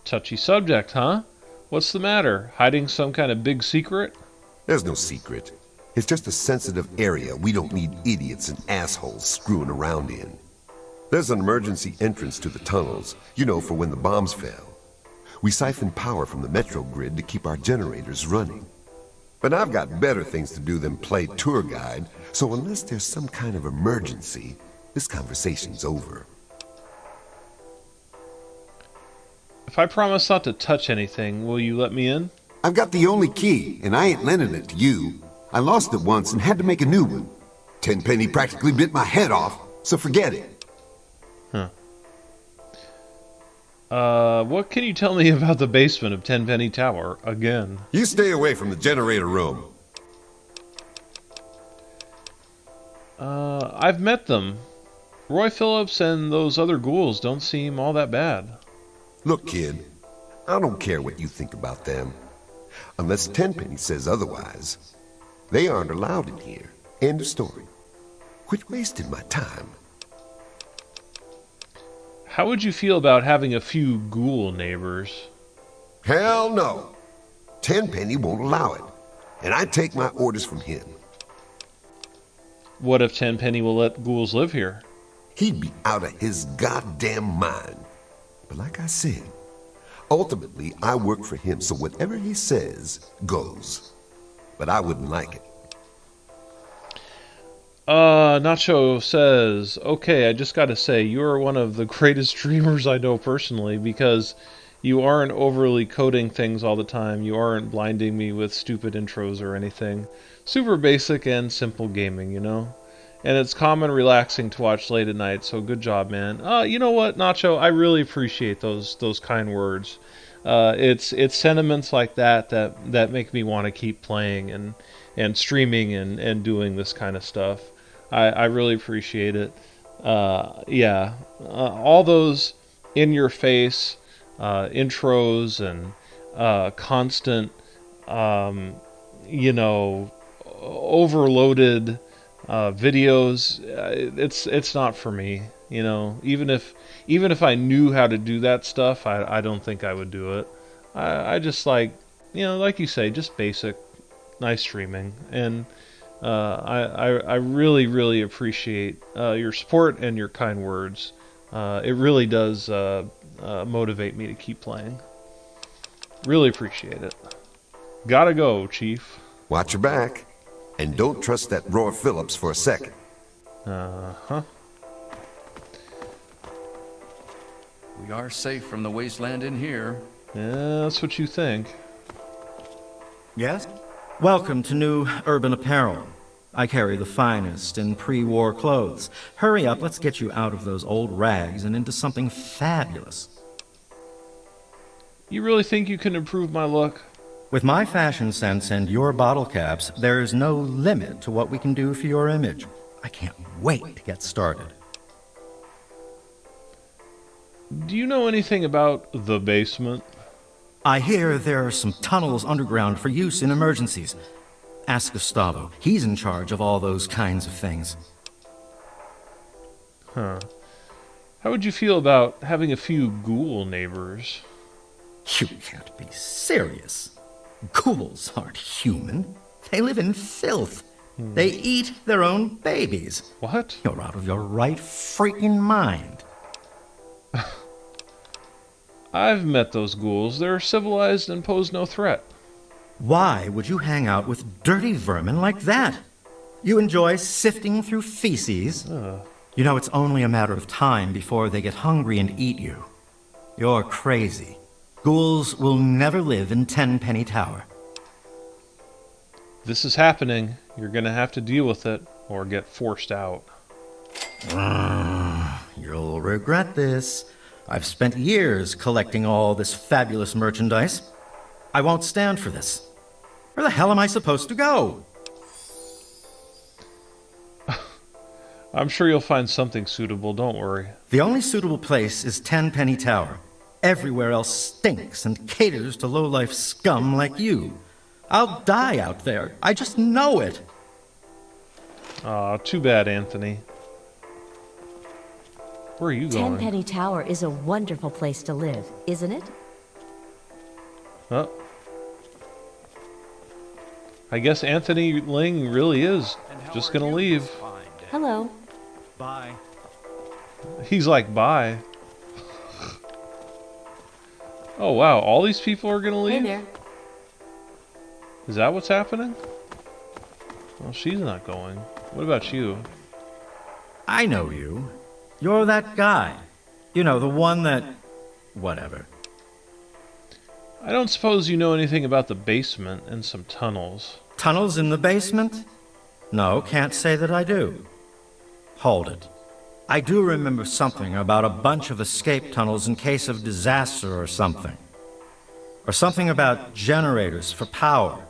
Speaker 1: Touchy subject, huh? What's the matter? Hiding some kind of big secret?
Speaker 11: There's no secret. It's just a sensitive area we don't need idiots and assholes screwing around in. There's an emergency entrance to the tunnels, you know, for when the bombs fell. We siphon power from the metro grid to keep our generators running. But I've got better things to do than play tour guide, so unless there's some kind of emergency, this conversation's over.
Speaker 1: If I promise not to touch anything, will you let me in?
Speaker 11: I've got the only key, and I ain't lending it to you. I lost it once and had to make a new one. Tenpenny practically bit my head off, so forget it.
Speaker 1: Huh. What can you tell me about the basement of Tenpenny Tower, again?
Speaker 11: You stay away from the generator room.
Speaker 1: I've met them. Roy Phillips and those other ghouls don't seem all that bad.
Speaker 11: Look, kid, I don't care what you think about them. Unless Tenpenny says otherwise. They aren't allowed in here. End of story. Quit wasting my time.
Speaker 1: How would you feel about having a few ghoul neighbors?
Speaker 11: Hell no. Tenpenny won't allow it. And I take my orders from him.
Speaker 1: What if Tenpenny will let ghouls live here?
Speaker 11: He'd be out of his goddamn mind. But like I said, ultimately I work for him, so whatever he says goes. But I wouldn't like it.
Speaker 1: Nacho says, okay, I just gotta say, you are one of the greatest dreamers I know personally, because you aren't overly coding things all the time, you aren't blinding me with stupid intros or anything. Super basic and simple gaming, you know? And it's calm and relaxing to watch late at night, so good job, man. You know what, Nacho, I really appreciate those kind words. It's sentiments like that make me want to keep playing and streaming and doing this kind of stuff. I really appreciate it. Yeah, all those in-your-face intros and constant, you know, overloaded videos. It's not for me. You know, even if I knew how to do that stuff, I don't think I would do it. I just like, you know, like you say, just basic, nice streaming. And I really appreciate your support and your kind words. It really does motivate me to keep playing. Really appreciate it. Gotta go, Chief.
Speaker 11: Watch your back. And don't trust that Roy Phillips for a second.
Speaker 1: Uh-huh.
Speaker 14: We are safe from the wasteland in here.
Speaker 1: Yeah, that's what you think.
Speaker 4: Yes? Welcome to New Urban Apparel. I carry the finest in pre-war clothes. Hurry up, let's get you out of those old rags and into something fabulous.
Speaker 1: You really think you can improve my look?
Speaker 4: With my fashion sense and your bottle caps, there's no limit to what we can do for your image. I can't wait to get started.
Speaker 1: Do you know anything about the basement?
Speaker 4: I hear there are some tunnels underground for use in emergencies. Ask Gustavo. He's in charge of all those kinds of things.
Speaker 1: Huh. How would you feel about having a few ghoul neighbors?
Speaker 4: You can't be serious. Ghouls aren't human. They live in filth. They eat their own babies.
Speaker 1: What?
Speaker 4: You're out of your right freaking mind.
Speaker 1: I've met those ghouls. They're civilized and pose no threat.
Speaker 4: Why would you hang out with dirty vermin like that? You enjoy sifting through feces. You know, it's only a matter of time before they get hungry and eat you. You're crazy. Ghouls will never live in Tenpenny Tower.
Speaker 1: This is happening. You're gonna have to deal with it, or get forced out.
Speaker 4: You'll regret this. I've spent years collecting all this fabulous merchandise. I won't stand for this. Where the hell am I supposed to go?
Speaker 1: I'm sure you'll find something suitable, don't worry.
Speaker 4: The only suitable place is Tenpenny Tower. Everywhere else stinks and caters to low-life scum like you. I'll die out there. I just know it.
Speaker 1: Aw, too bad, Anthony. Where are you going?
Speaker 7: Tenpenny Tower is a wonderful place to live, isn't it?
Speaker 1: Huh? I guess Anthony Ling really is just gonna leave.
Speaker 7: Hello.
Speaker 4: Bye.
Speaker 1: He's like, bye. Oh wow, all these people are gonna leave?
Speaker 7: Hey there.
Speaker 1: Is that what's happening? Well, she's not going. What about you?
Speaker 4: I know you. You're that guy. You know, the one that... whatever.
Speaker 1: I don't suppose you know anything about the basement and some tunnels.
Speaker 4: Tunnels in the basement? No, can't say that I do. Hold it. I do remember something about a bunch of escape tunnels in case of disaster or something. Or something about generators for power.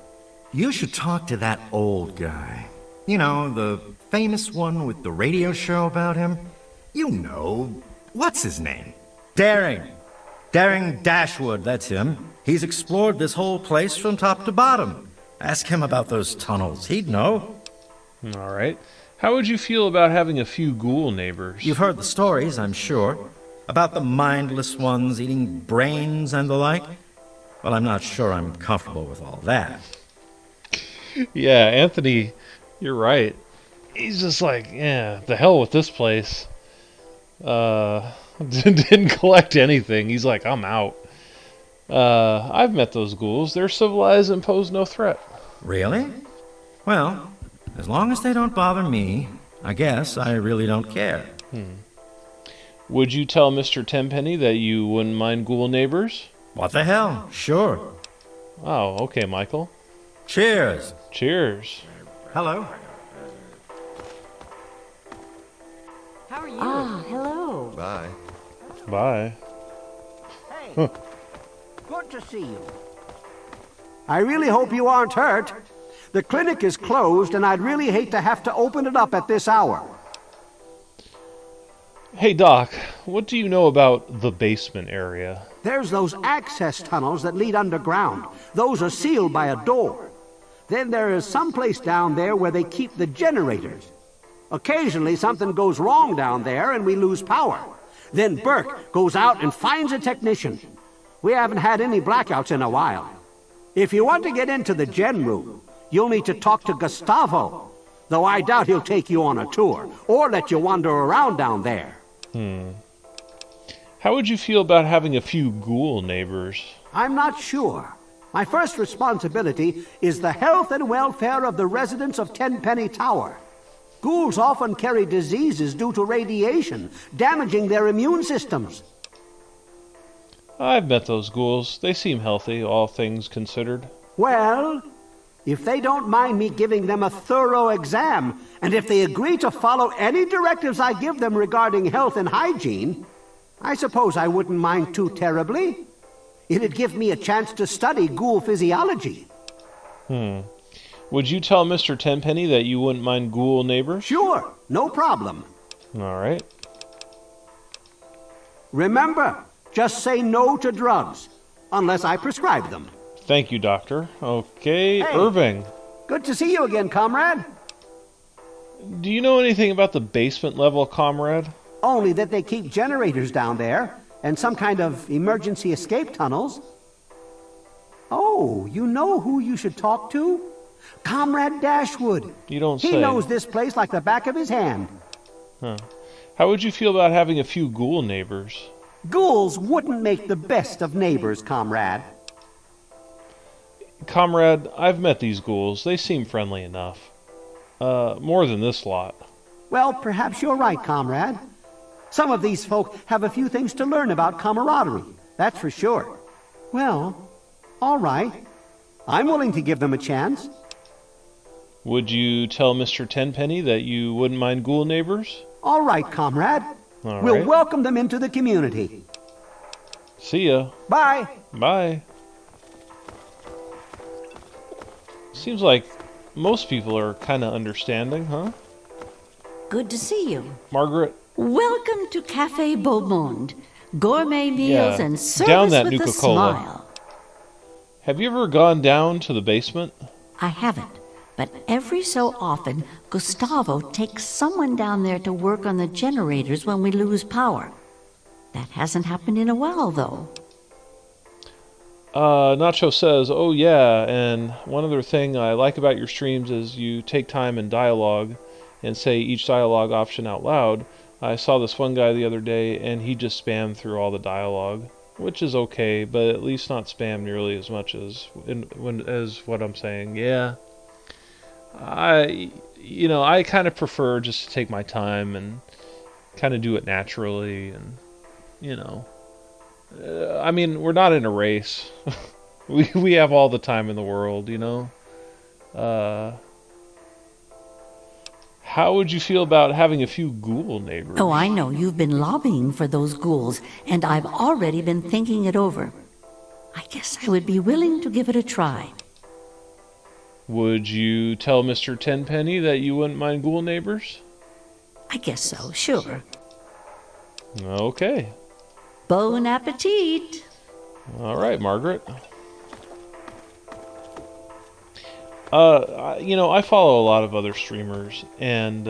Speaker 4: You should talk to that old guy. You know, the famous one with the radio show about him. You know, what's his name? Daring. Daring Dashwood, that's him. He's explored this whole place from top to bottom. Ask him about those tunnels. He'd know.
Speaker 1: All right. How would you feel about having a few ghoul neighbors?
Speaker 4: You've heard the stories, I'm sure. About the mindless ones eating brains and the like. Well, I'm not sure I'm comfortable with all that.
Speaker 1: Yeah, Anthony, you're right. He's just like, yeah, the hell with this place. Didn't collect anything. He's like, I'm out. I've met those ghouls. They're civilized and pose no threat.
Speaker 4: Really? Well, as long as they don't bother me, I guess I really don't care.
Speaker 1: Would you tell Mr. Tenpenny that you wouldn't mind ghoul neighbors?
Speaker 4: What the hell? Sure.
Speaker 1: Oh, okay, Michael.
Speaker 4: Cheers.
Speaker 1: Cheers.
Speaker 4: Hello.
Speaker 7: How are you? Ah, hello.
Speaker 11: Bye.
Speaker 1: Bye.
Speaker 12: Hey, good to see you. I really hope you aren't hurt. The clinic is closed, and I'd really hate to have to open it up at this hour.
Speaker 1: Hey, Doc, what do you know about the basement area?
Speaker 12: There's those access tunnels that lead underground. Those are sealed by a door. Then there is some place down there where they keep the generators. Occasionally something goes wrong down there and we lose power. Then Burke goes out and finds a technician. We haven't had any blackouts in a while. If you want to get into the gen room, you'll need to talk to Gustavo. Though I doubt he'll take you on a tour or let you wander around down there.
Speaker 1: How would you feel about having a few ghoul neighbors?
Speaker 12: I'm not sure. My first responsibility is the health and welfare of the residents of Tenpenny Tower. Ghouls often carry diseases due to radiation, damaging their immune systems.
Speaker 1: I've met those ghouls. They seem healthy, all things considered.
Speaker 12: Well, if they don't mind me giving them a thorough exam, and if they agree to follow any directives I give them regarding health and hygiene, I suppose I wouldn't mind too terribly. It'd give me a chance to study ghoul physiology.
Speaker 1: Would you tell Mr. Tenpenny that you wouldn't mind ghoul neighbors?
Speaker 12: Sure, no problem.
Speaker 1: All right.
Speaker 12: Remember, just say no to drugs, unless I prescribe them.
Speaker 1: Thank you, Doctor. Okay,
Speaker 12: Hey.
Speaker 1: Irving.
Speaker 12: Good to see you again, comrade.
Speaker 1: Do you know anything about the basement level, comrade?
Speaker 12: Only that they keep generators down there, and some kind of emergency escape tunnels. Oh, you know who you should talk to? Comrade Dashwood.
Speaker 1: You don't say.
Speaker 12: He knows this place like the back of his hand.
Speaker 1: Huh. How would you feel about having a few ghoul neighbors?
Speaker 12: Ghouls wouldn't make the best of neighbors, comrade.
Speaker 1: Comrade, I've met these ghouls. They seem friendly enough. More than this lot.
Speaker 12: Well, perhaps you're right, comrade. Some of these folk have a few things to learn about camaraderie, that's for sure. Well, all right. I'm willing to give them a chance.
Speaker 1: Would you tell Mr. Tenpenny that you wouldn't mind ghoul neighbors?
Speaker 12: All right, comrade.
Speaker 1: All
Speaker 12: We'll
Speaker 1: right.
Speaker 12: welcome them into the community.
Speaker 1: See ya.
Speaker 12: Bye.
Speaker 1: Bye. Seems like most people are kind of understanding, huh?
Speaker 13: Good to see you.
Speaker 1: Margaret?
Speaker 13: Welcome to Cafe Beaumonde. Gourmet meals and
Speaker 1: down
Speaker 13: service
Speaker 1: that
Speaker 13: with a
Speaker 1: Nuka-Cola.
Speaker 13: smile.
Speaker 1: Have you ever gone down to the basement?
Speaker 13: I haven't, but every so often, Gustavo takes someone down there to work on the generators when we lose power. That hasn't happened in a while, though.
Speaker 1: Nacho says, oh yeah, and one other thing I like about your streams is you take time in dialogue and say each dialogue option out loud. I saw this one guy the other day and he just spammed through all the dialogue, which is okay, but at least not spam nearly as much as what I'm saying. Yeah. I kind of prefer just to take my time and kind of do it naturally, and I mean, we're not in a race. we have all the time in the world, How would you feel about having a few ghoul neighbors?
Speaker 13: Oh, I know. You've been lobbying for those ghouls, and I've already been thinking it over. I guess I would be willing to give it a try.
Speaker 1: Would you tell Mr. Tenpenny that you wouldn't mind ghoul neighbors?
Speaker 13: I guess so, sure.
Speaker 1: Okay.
Speaker 13: Bon appetit!
Speaker 1: All right, Margaret. I follow a lot of other streamers, and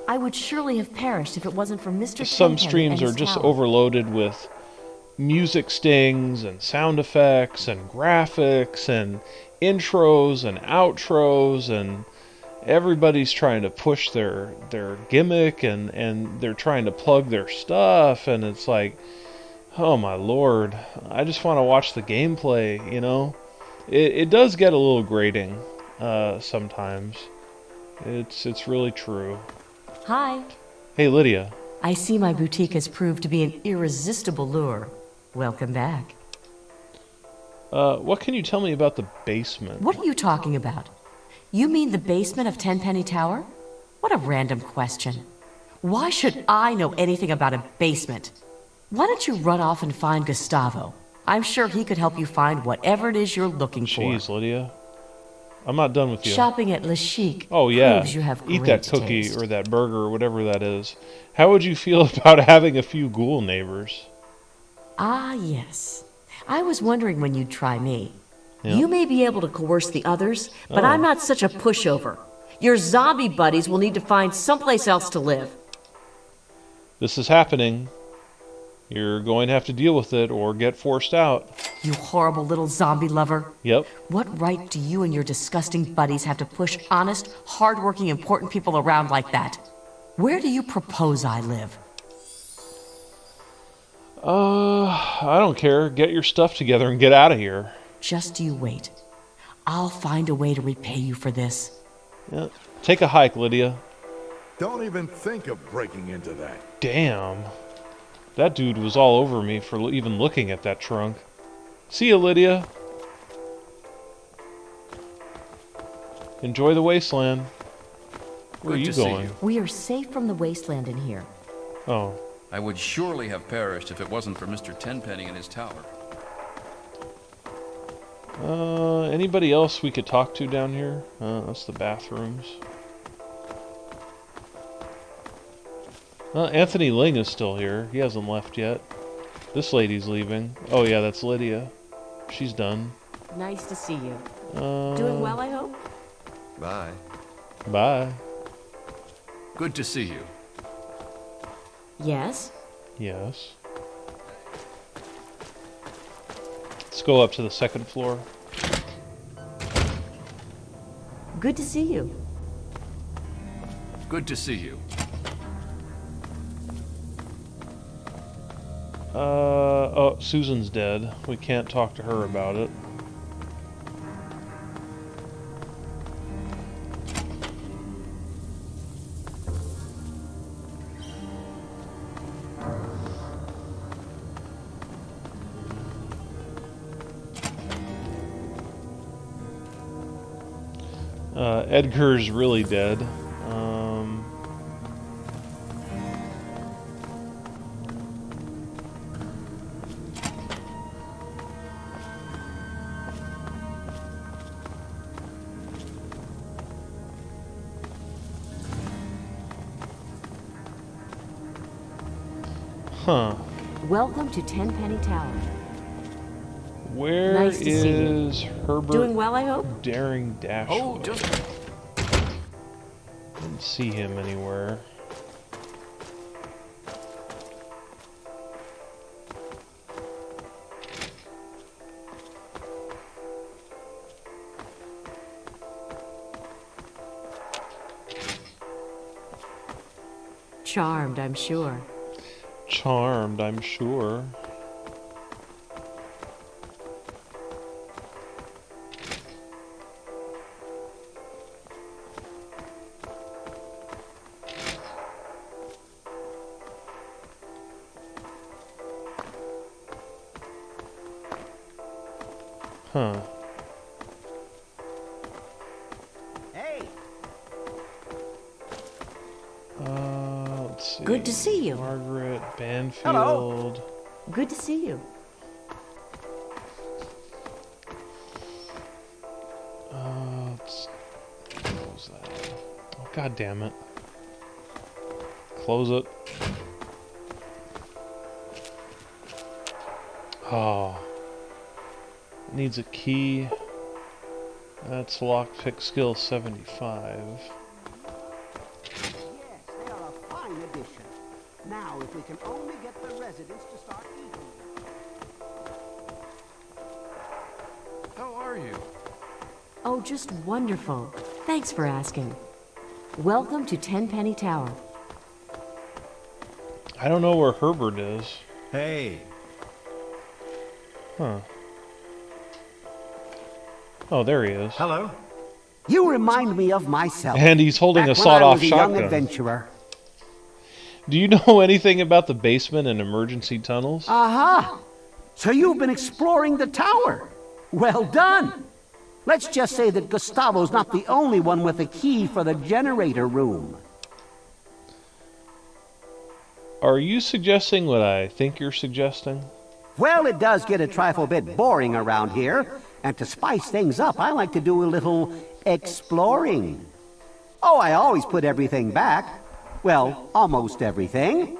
Speaker 7: I would surely have perished if it wasn't for Mr.
Speaker 1: some
Speaker 7: Tenpenny
Speaker 1: streams
Speaker 7: and
Speaker 1: are
Speaker 7: his
Speaker 1: just
Speaker 7: tower.
Speaker 1: overloaded with music stings and sound effects and graphics and intros and outros, and everybody's trying to push their gimmick, and they're trying to plug their stuff, and it's like, oh my lord, I just want to watch the gameplay, It does get a little grating sometimes. It's really true.
Speaker 7: Hi.
Speaker 1: Hey, Lydia.
Speaker 7: I see my boutique has proved to be an irresistible lure. Welcome back.
Speaker 1: What can you tell me about the basement?
Speaker 7: What are you talking about? You mean the basement of Tenpenny Tower? What a random question. Why should I know anything about a basement? Why don't you run off and find Gustavo? I'm sure he could help you find whatever it is you're looking for.
Speaker 1: Jeez, Lydia. I'm not done with you.
Speaker 7: Shopping at Le Chic
Speaker 1: Oh, yeah.
Speaker 7: proves you have
Speaker 1: Eat
Speaker 7: great
Speaker 1: that cookie
Speaker 7: taste.
Speaker 1: or that burger or whatever that is. How would you feel about having a few ghoul neighbors?
Speaker 7: Ah, yes. I was wondering when you'd try me.
Speaker 1: Yeah.
Speaker 7: You may be able to coerce the others, but
Speaker 1: Oh.
Speaker 7: I'm not such a pushover. Your zombie buddies will need to find someplace else to live.
Speaker 1: This is happening. You're going to have to deal with it or get forced out.
Speaker 7: You horrible little zombie lover.
Speaker 1: Yep.
Speaker 7: What right do you and your disgusting buddies have to push honest, hard-working, important people around like that? Where do you propose I live?
Speaker 1: I don't care. Get your stuff together and get out of here.
Speaker 7: Just you wait. I'll find a way to repay you for this.
Speaker 1: Yeah. Take a hike, Lydia.
Speaker 9: Don't even think of breaking into that.
Speaker 1: Damn. That dude was all over me for even looking at that trunk. See ya, Lydia. Enjoy the wasteland. Where are you going?
Speaker 7: We are safe from the wasteland in here.
Speaker 1: Oh.
Speaker 14: I would surely have perished if it wasn't for Mr. Tenpenny and his tower.
Speaker 1: Anybody else we could talk to down here? That's the bathrooms. Anthony Ling is still here. He hasn't left yet. This lady's leaving. Oh yeah, that's Lydia. She's done.
Speaker 7: Nice to see you. Doing well, I hope?
Speaker 11: Bye.
Speaker 1: Bye.
Speaker 14: Good to see you.
Speaker 7: Yes?
Speaker 1: Yes. Let's go up to the second floor.
Speaker 7: Good to see you.
Speaker 14: Good to see you.
Speaker 1: Oh, Susan's dead. We can't talk to her about it. Edgar's really dead. Huh.
Speaker 7: Welcome to Tenpenny Tower.
Speaker 1: Where
Speaker 7: nice to
Speaker 1: is
Speaker 7: see you.
Speaker 1: Herbert?
Speaker 7: Doing well, I hope?
Speaker 1: Daring Dashwood.
Speaker 14: Oh, just...
Speaker 1: Didn't see him anywhere.
Speaker 7: Charmed, I'm sure.
Speaker 1: Charmed, I'm sure. Huh.
Speaker 12: Hey.
Speaker 1: Let's see.
Speaker 7: Good to see you.
Speaker 1: Margaret Banfield.
Speaker 12: Hello.
Speaker 7: Good to see you.
Speaker 1: Let's close that. Oh, God damn it. Close it. Oh. Needs a key. That's lockpick skill 75.
Speaker 12: Yes, they are a fine addition. Now, if we can only get the residents to start eating.
Speaker 14: How are you?
Speaker 7: Oh, just wonderful. Thanks for asking. Welcome to Tenpenny Tower.
Speaker 1: I don't know where Herbert is.
Speaker 4: Hey.
Speaker 1: Huh. Oh, there he is.
Speaker 4: Hello.
Speaker 12: You remind me of myself.
Speaker 1: And he's holding
Speaker 12: back
Speaker 1: a
Speaker 12: when I
Speaker 1: sawed-off
Speaker 12: was a young
Speaker 1: shotgun.
Speaker 12: adventurer.
Speaker 1: Do you know anything about the basement and emergency tunnels?
Speaker 12: Aha! So you've been exploring the tower. Well done. Let's just say that Gustavo's not the only one with a key for the generator room.
Speaker 1: Are you suggesting what I think you're suggesting?
Speaker 12: Well, it does get a trifle bit boring around here, and to spice things up, I like to do a little exploring. Oh, I always put everything back. Well, almost everything.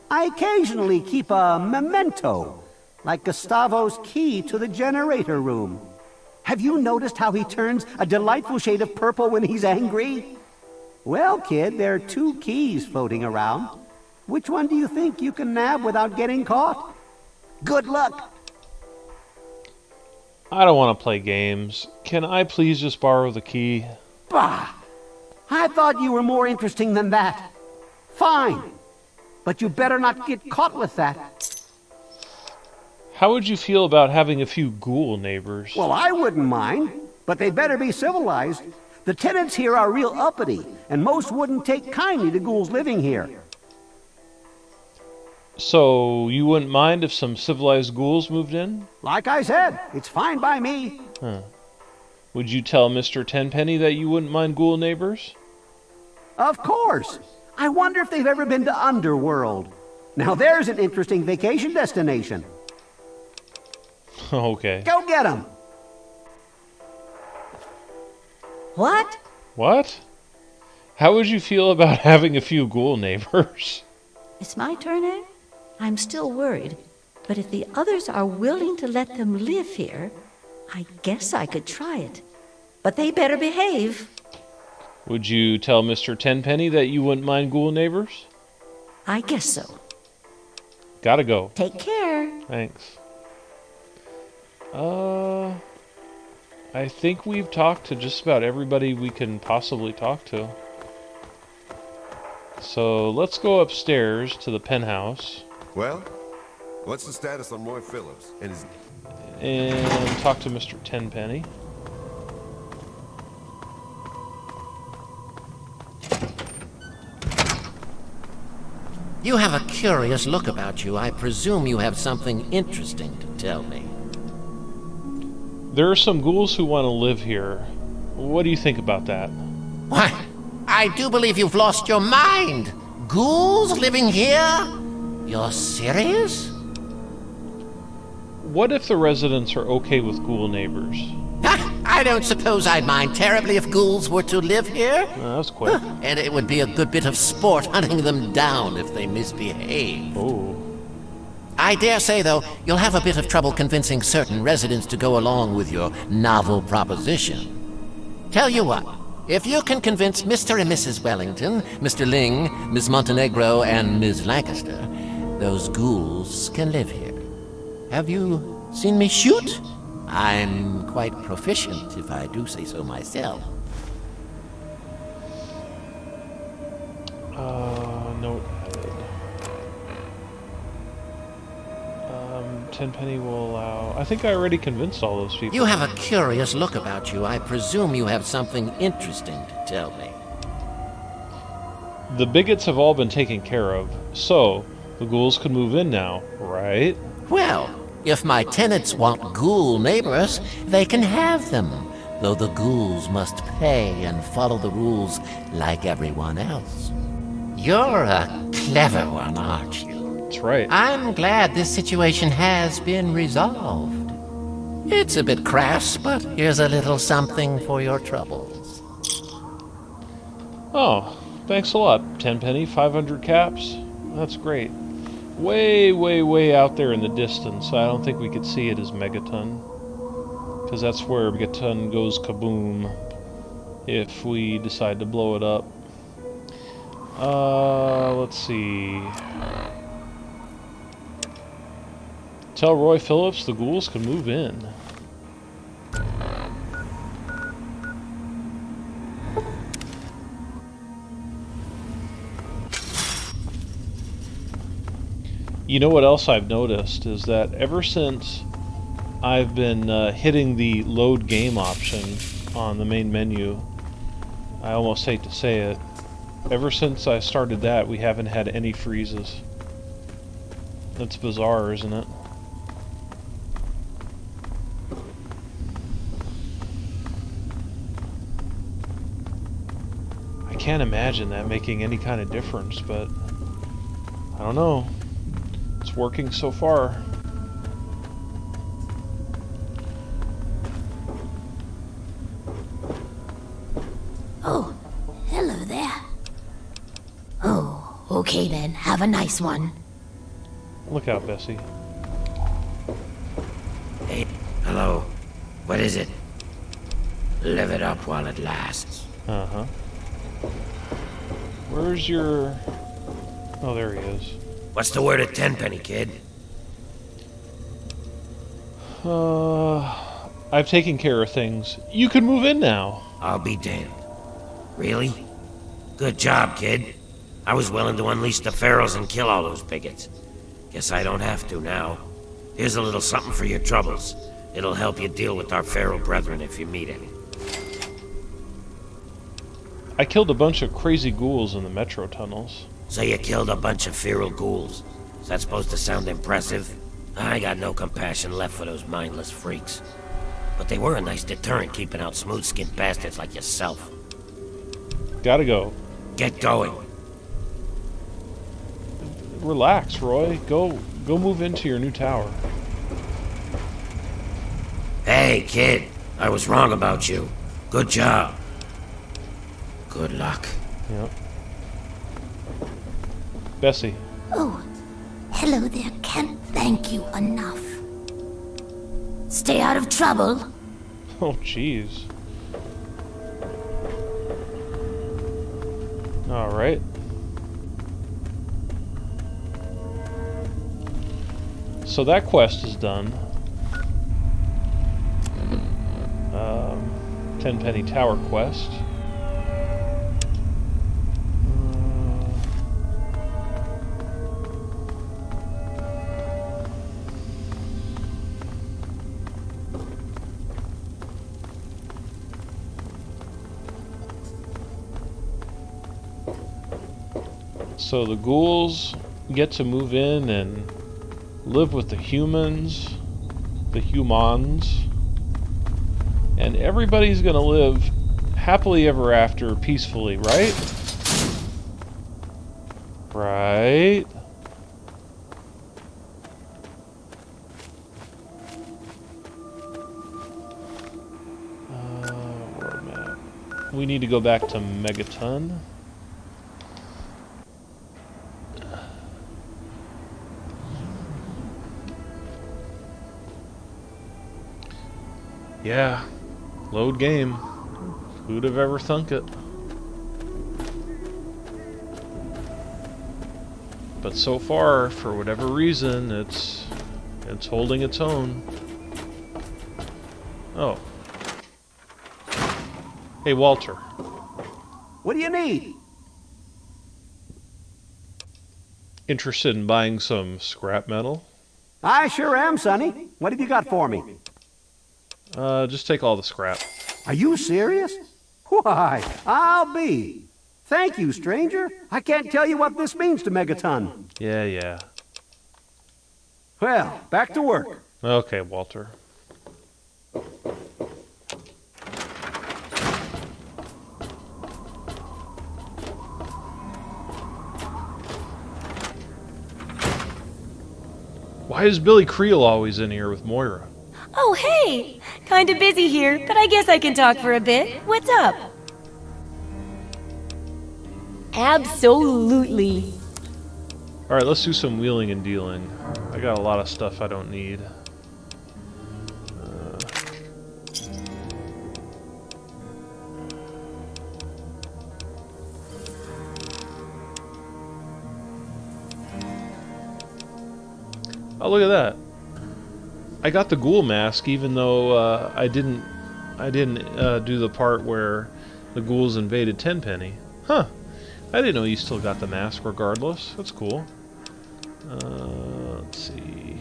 Speaker 12: I occasionally keep a memento, like Gustavo's key to the generator room. Have you noticed how he turns a delightful shade of purple when he's angry? Well, kid, there are 2 keys floating around. Which one do you think you can nab without getting caught? Good luck.
Speaker 1: I don't want to play games. Can I please just borrow the key?
Speaker 12: Bah! I thought you were more interesting than that. Fine. But you better not get caught with that.
Speaker 1: How would you feel about having a few ghoul neighbors?
Speaker 12: Well, I wouldn't mind, but they'd better be civilized. The tenants here are real uppity, and most wouldn't take kindly to ghouls living here.
Speaker 1: So, you wouldn't mind if some civilized ghouls moved in?
Speaker 12: Like I said, it's fine by me.
Speaker 1: Huh. Would you tell Mr. Tenpenny that you wouldn't mind ghoul neighbors?
Speaker 12: Of course. I wonder if they've ever been to Underworld. Now there's an interesting vacation destination.
Speaker 1: Okay.
Speaker 12: Go get 'em.
Speaker 13: What?
Speaker 1: What? How would you feel about having a few ghoul neighbors?
Speaker 13: It's my turn, eh? I'm still worried. But if the others are willing to let them live here, I guess I could try it. But they better behave.
Speaker 1: Would you tell Mr. Tenpenny that you wouldn't mind ghoul neighbors?
Speaker 13: I guess so.
Speaker 1: Gotta go.
Speaker 13: Take care.
Speaker 1: Thanks. I think we've talked to just about everybody we can possibly talk to. So let's go upstairs to the penthouse.
Speaker 11: Well, what's the status on Roy Phillips and his...
Speaker 1: And talk to Mr. Tenpenny.
Speaker 16: You have a curious look about you. I presume you have something interesting to tell me.
Speaker 1: There are some ghouls who want to live here. What do you think about that?
Speaker 16: Why, I do believe you've lost your mind. Ghouls living here? You're serious?
Speaker 1: What if the residents are okay with ghoul neighbors?
Speaker 16: I don't suppose I'd mind terribly if ghouls were to live here.
Speaker 1: That's quick.
Speaker 16: And it would be a good bit of sport hunting them down if they misbehave.
Speaker 1: Oh.
Speaker 16: I dare say, though, you'll have a bit of trouble convincing certain residents to go along with your novel proposition. Tell you what, if you can convince Mr. and Mrs. Wellington, Mr. Ling, Miss Montenegro, and Ms. Lancaster, those ghouls can live here. Have you seen me shoot? I'm quite proficient, if I do say so myself.
Speaker 1: Note added. Tenpenny will allow... I think I already convinced all those people.
Speaker 16: You have a curious look about you. I presume you have something interesting to tell me.
Speaker 1: The bigots have all been taken care of, so the ghouls can move in now, right?
Speaker 16: Well, if my tenants want ghoul neighbors, they can have them, though the ghouls must pay and follow the rules like everyone else. You're a clever one, aren't you?
Speaker 1: That's right.
Speaker 16: I'm glad this situation has been resolved. It's a bit crass, but here's a little something for your troubles.
Speaker 1: Oh, thanks a lot, Tenpenny. 500 caps? That's great. Way, way, way out there in the distance. I don't think we could see it as Megaton. Because that's where Megaton goes kaboom if we decide to blow it up. Let's see. Tell Roy Phillips the ghouls can move in. You know what else I've noticed is that ever since I've been hitting the load game option on the main menu, I almost hate to say it, ever since I started that we haven't had any freezes. That's bizarre, isn't it? I can't imagine that making any kind of difference, but I don't know. It's working so far.
Speaker 18: Oh, hello there. Oh, okay then. Have a nice one.
Speaker 1: Look out, Bessie.
Speaker 17: Hey, hello. What is it? Live it up while it lasts.
Speaker 1: Uh-huh. Where's your... Oh, there he is.
Speaker 17: What's the word at Tenpenny, kid?
Speaker 1: I've taken care of things. You can move in now.
Speaker 17: I'll be damned. Really? Good job, kid. I was willing to unleash the ferals and kill all those bigots. Guess I don't have to now. Here's a little something for your troubles. It'll help you deal with our feral brethren if you meet any.
Speaker 1: I killed a bunch of crazy ghouls in the metro tunnels.
Speaker 17: So you killed a bunch of feral ghouls. Is that supposed to sound impressive? I got no compassion left for those mindless freaks. But they were a nice deterrent keeping out smooth-skinned bastards like yourself.
Speaker 1: Gotta go.
Speaker 17: Get going.
Speaker 1: Relax, Roy. Go move into your new tower.
Speaker 17: Hey, kid. I was wrong about you. Good job. Good luck.
Speaker 1: Yep. Bessie.
Speaker 18: Oh, hello there. Can't thank you enough. Stay out of trouble.
Speaker 1: Oh, jeez. All right. So that quest is done. 10 penny tower quest. So the ghouls get to move in and live with the humans, and everybody's gonna live happily ever after, peacefully, right? Right? World map. We need to go back to Megaton. Yeah, load game. Who'd have ever thunk it? But so far, for whatever reason, it's holding its own. Oh. Hey, Walter.
Speaker 12: What do you need?
Speaker 1: Interested in buying some scrap metal?
Speaker 12: I sure am, Sonny. What have you got for me?
Speaker 1: Just take all the scrap.
Speaker 12: Are you serious? Why, I'll be. Thank you, stranger. I can't tell you what this means to Megaton.
Speaker 1: Yeah.
Speaker 12: Well, back to work.
Speaker 1: Okay, Walter. Why is Billy Creel always in here with Moira?
Speaker 8: Oh, hey! Kinda busy here, but I guess I can talk for a bit. What's up? Absolutely.
Speaker 1: Alright, let's do some wheeling and dealing. I got a lot of stuff I don't need. Oh, look at that. I got the ghoul mask, even though I didn't do the part where the ghouls invaded Tenpenny. Huh. I didn't know you still got the mask regardless. That's cool. Let's see.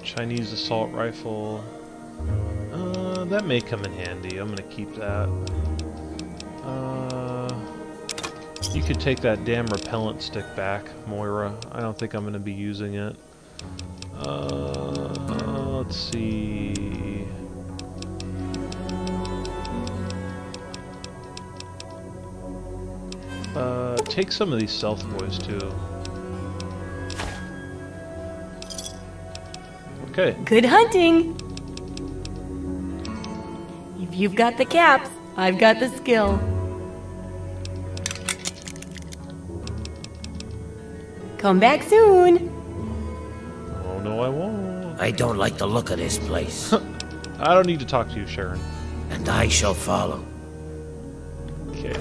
Speaker 1: Chinese assault rifle. That may come in handy. I'm gonna keep that. You could take that damn repellent stick back, Moira. I don't think I'm gonna be using it. Let's see. Take some of these stealth boys too. Okay.
Speaker 8: Good hunting! If you've got the caps, I've got the skill. Come back soon.
Speaker 1: Oh, no, I won't.
Speaker 17: I don't like the look of this place.
Speaker 1: I don't need to talk to you, Sharon.
Speaker 17: And I shall follow.
Speaker 1: Okay.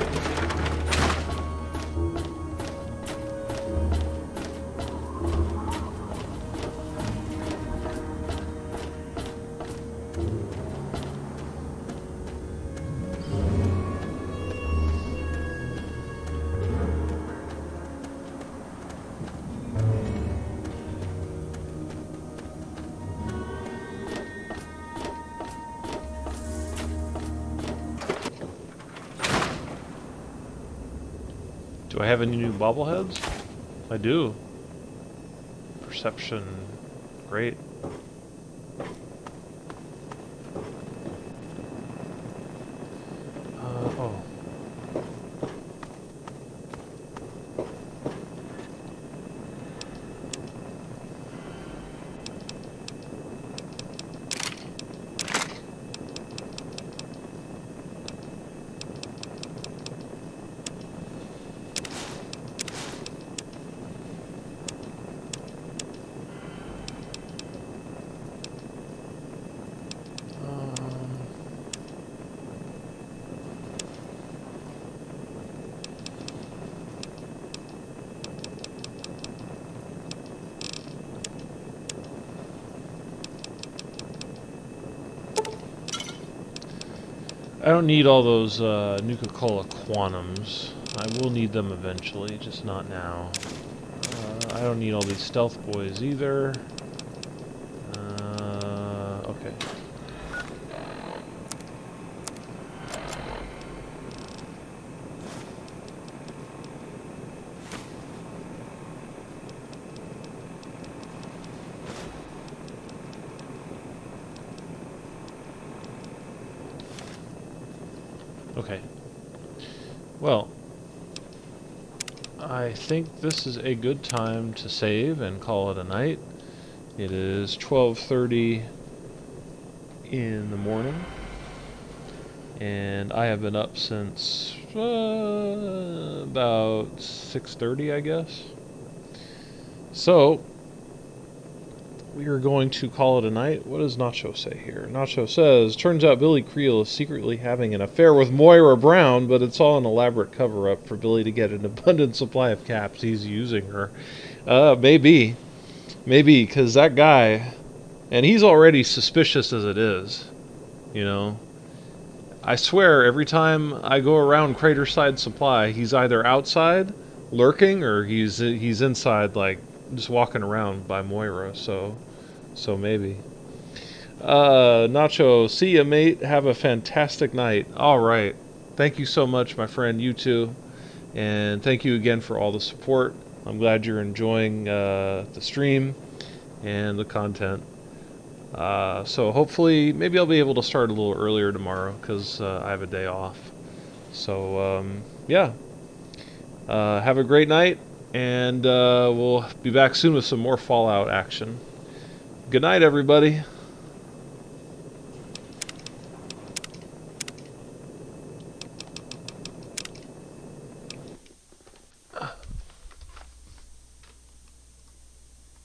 Speaker 1: Do I have any new bobbleheads? I do. Perception. Great. Oh. I don't need all those Nuka-Cola Quantums. I will need them eventually, just not now. I don't need all these stealth boys either. Okay. Okay. Well, I think this is a good time to save and call it a night. It is 12:30 in the morning, and I have been up since about 6:30, I guess. So, we are going to call it a night. What does Nacho say here? Nacho says, turns out Billy Creel is secretly having an affair with Moira Brown, but it's all an elaborate cover-up for Billy to get an abundant supply of caps. He's using her. Maybe. Maybe, because that guy, and he's already suspicious as it is, you know. I swear, every time I go around Craterside Supply, he's either outside, lurking, or he's inside, like, just walking around by Moira, so maybe. Nacho, see ya, mate. Have a fantastic night. All right. Thank you so much, my friend. You too. And thank you again for all the support. I'm glad you're enjoying the stream and the content. So hopefully, maybe I'll be able to start a little earlier tomorrow because I have a day off. So, yeah. Have a great night. And we'll be back soon with some more Fallout action. Good night, everybody.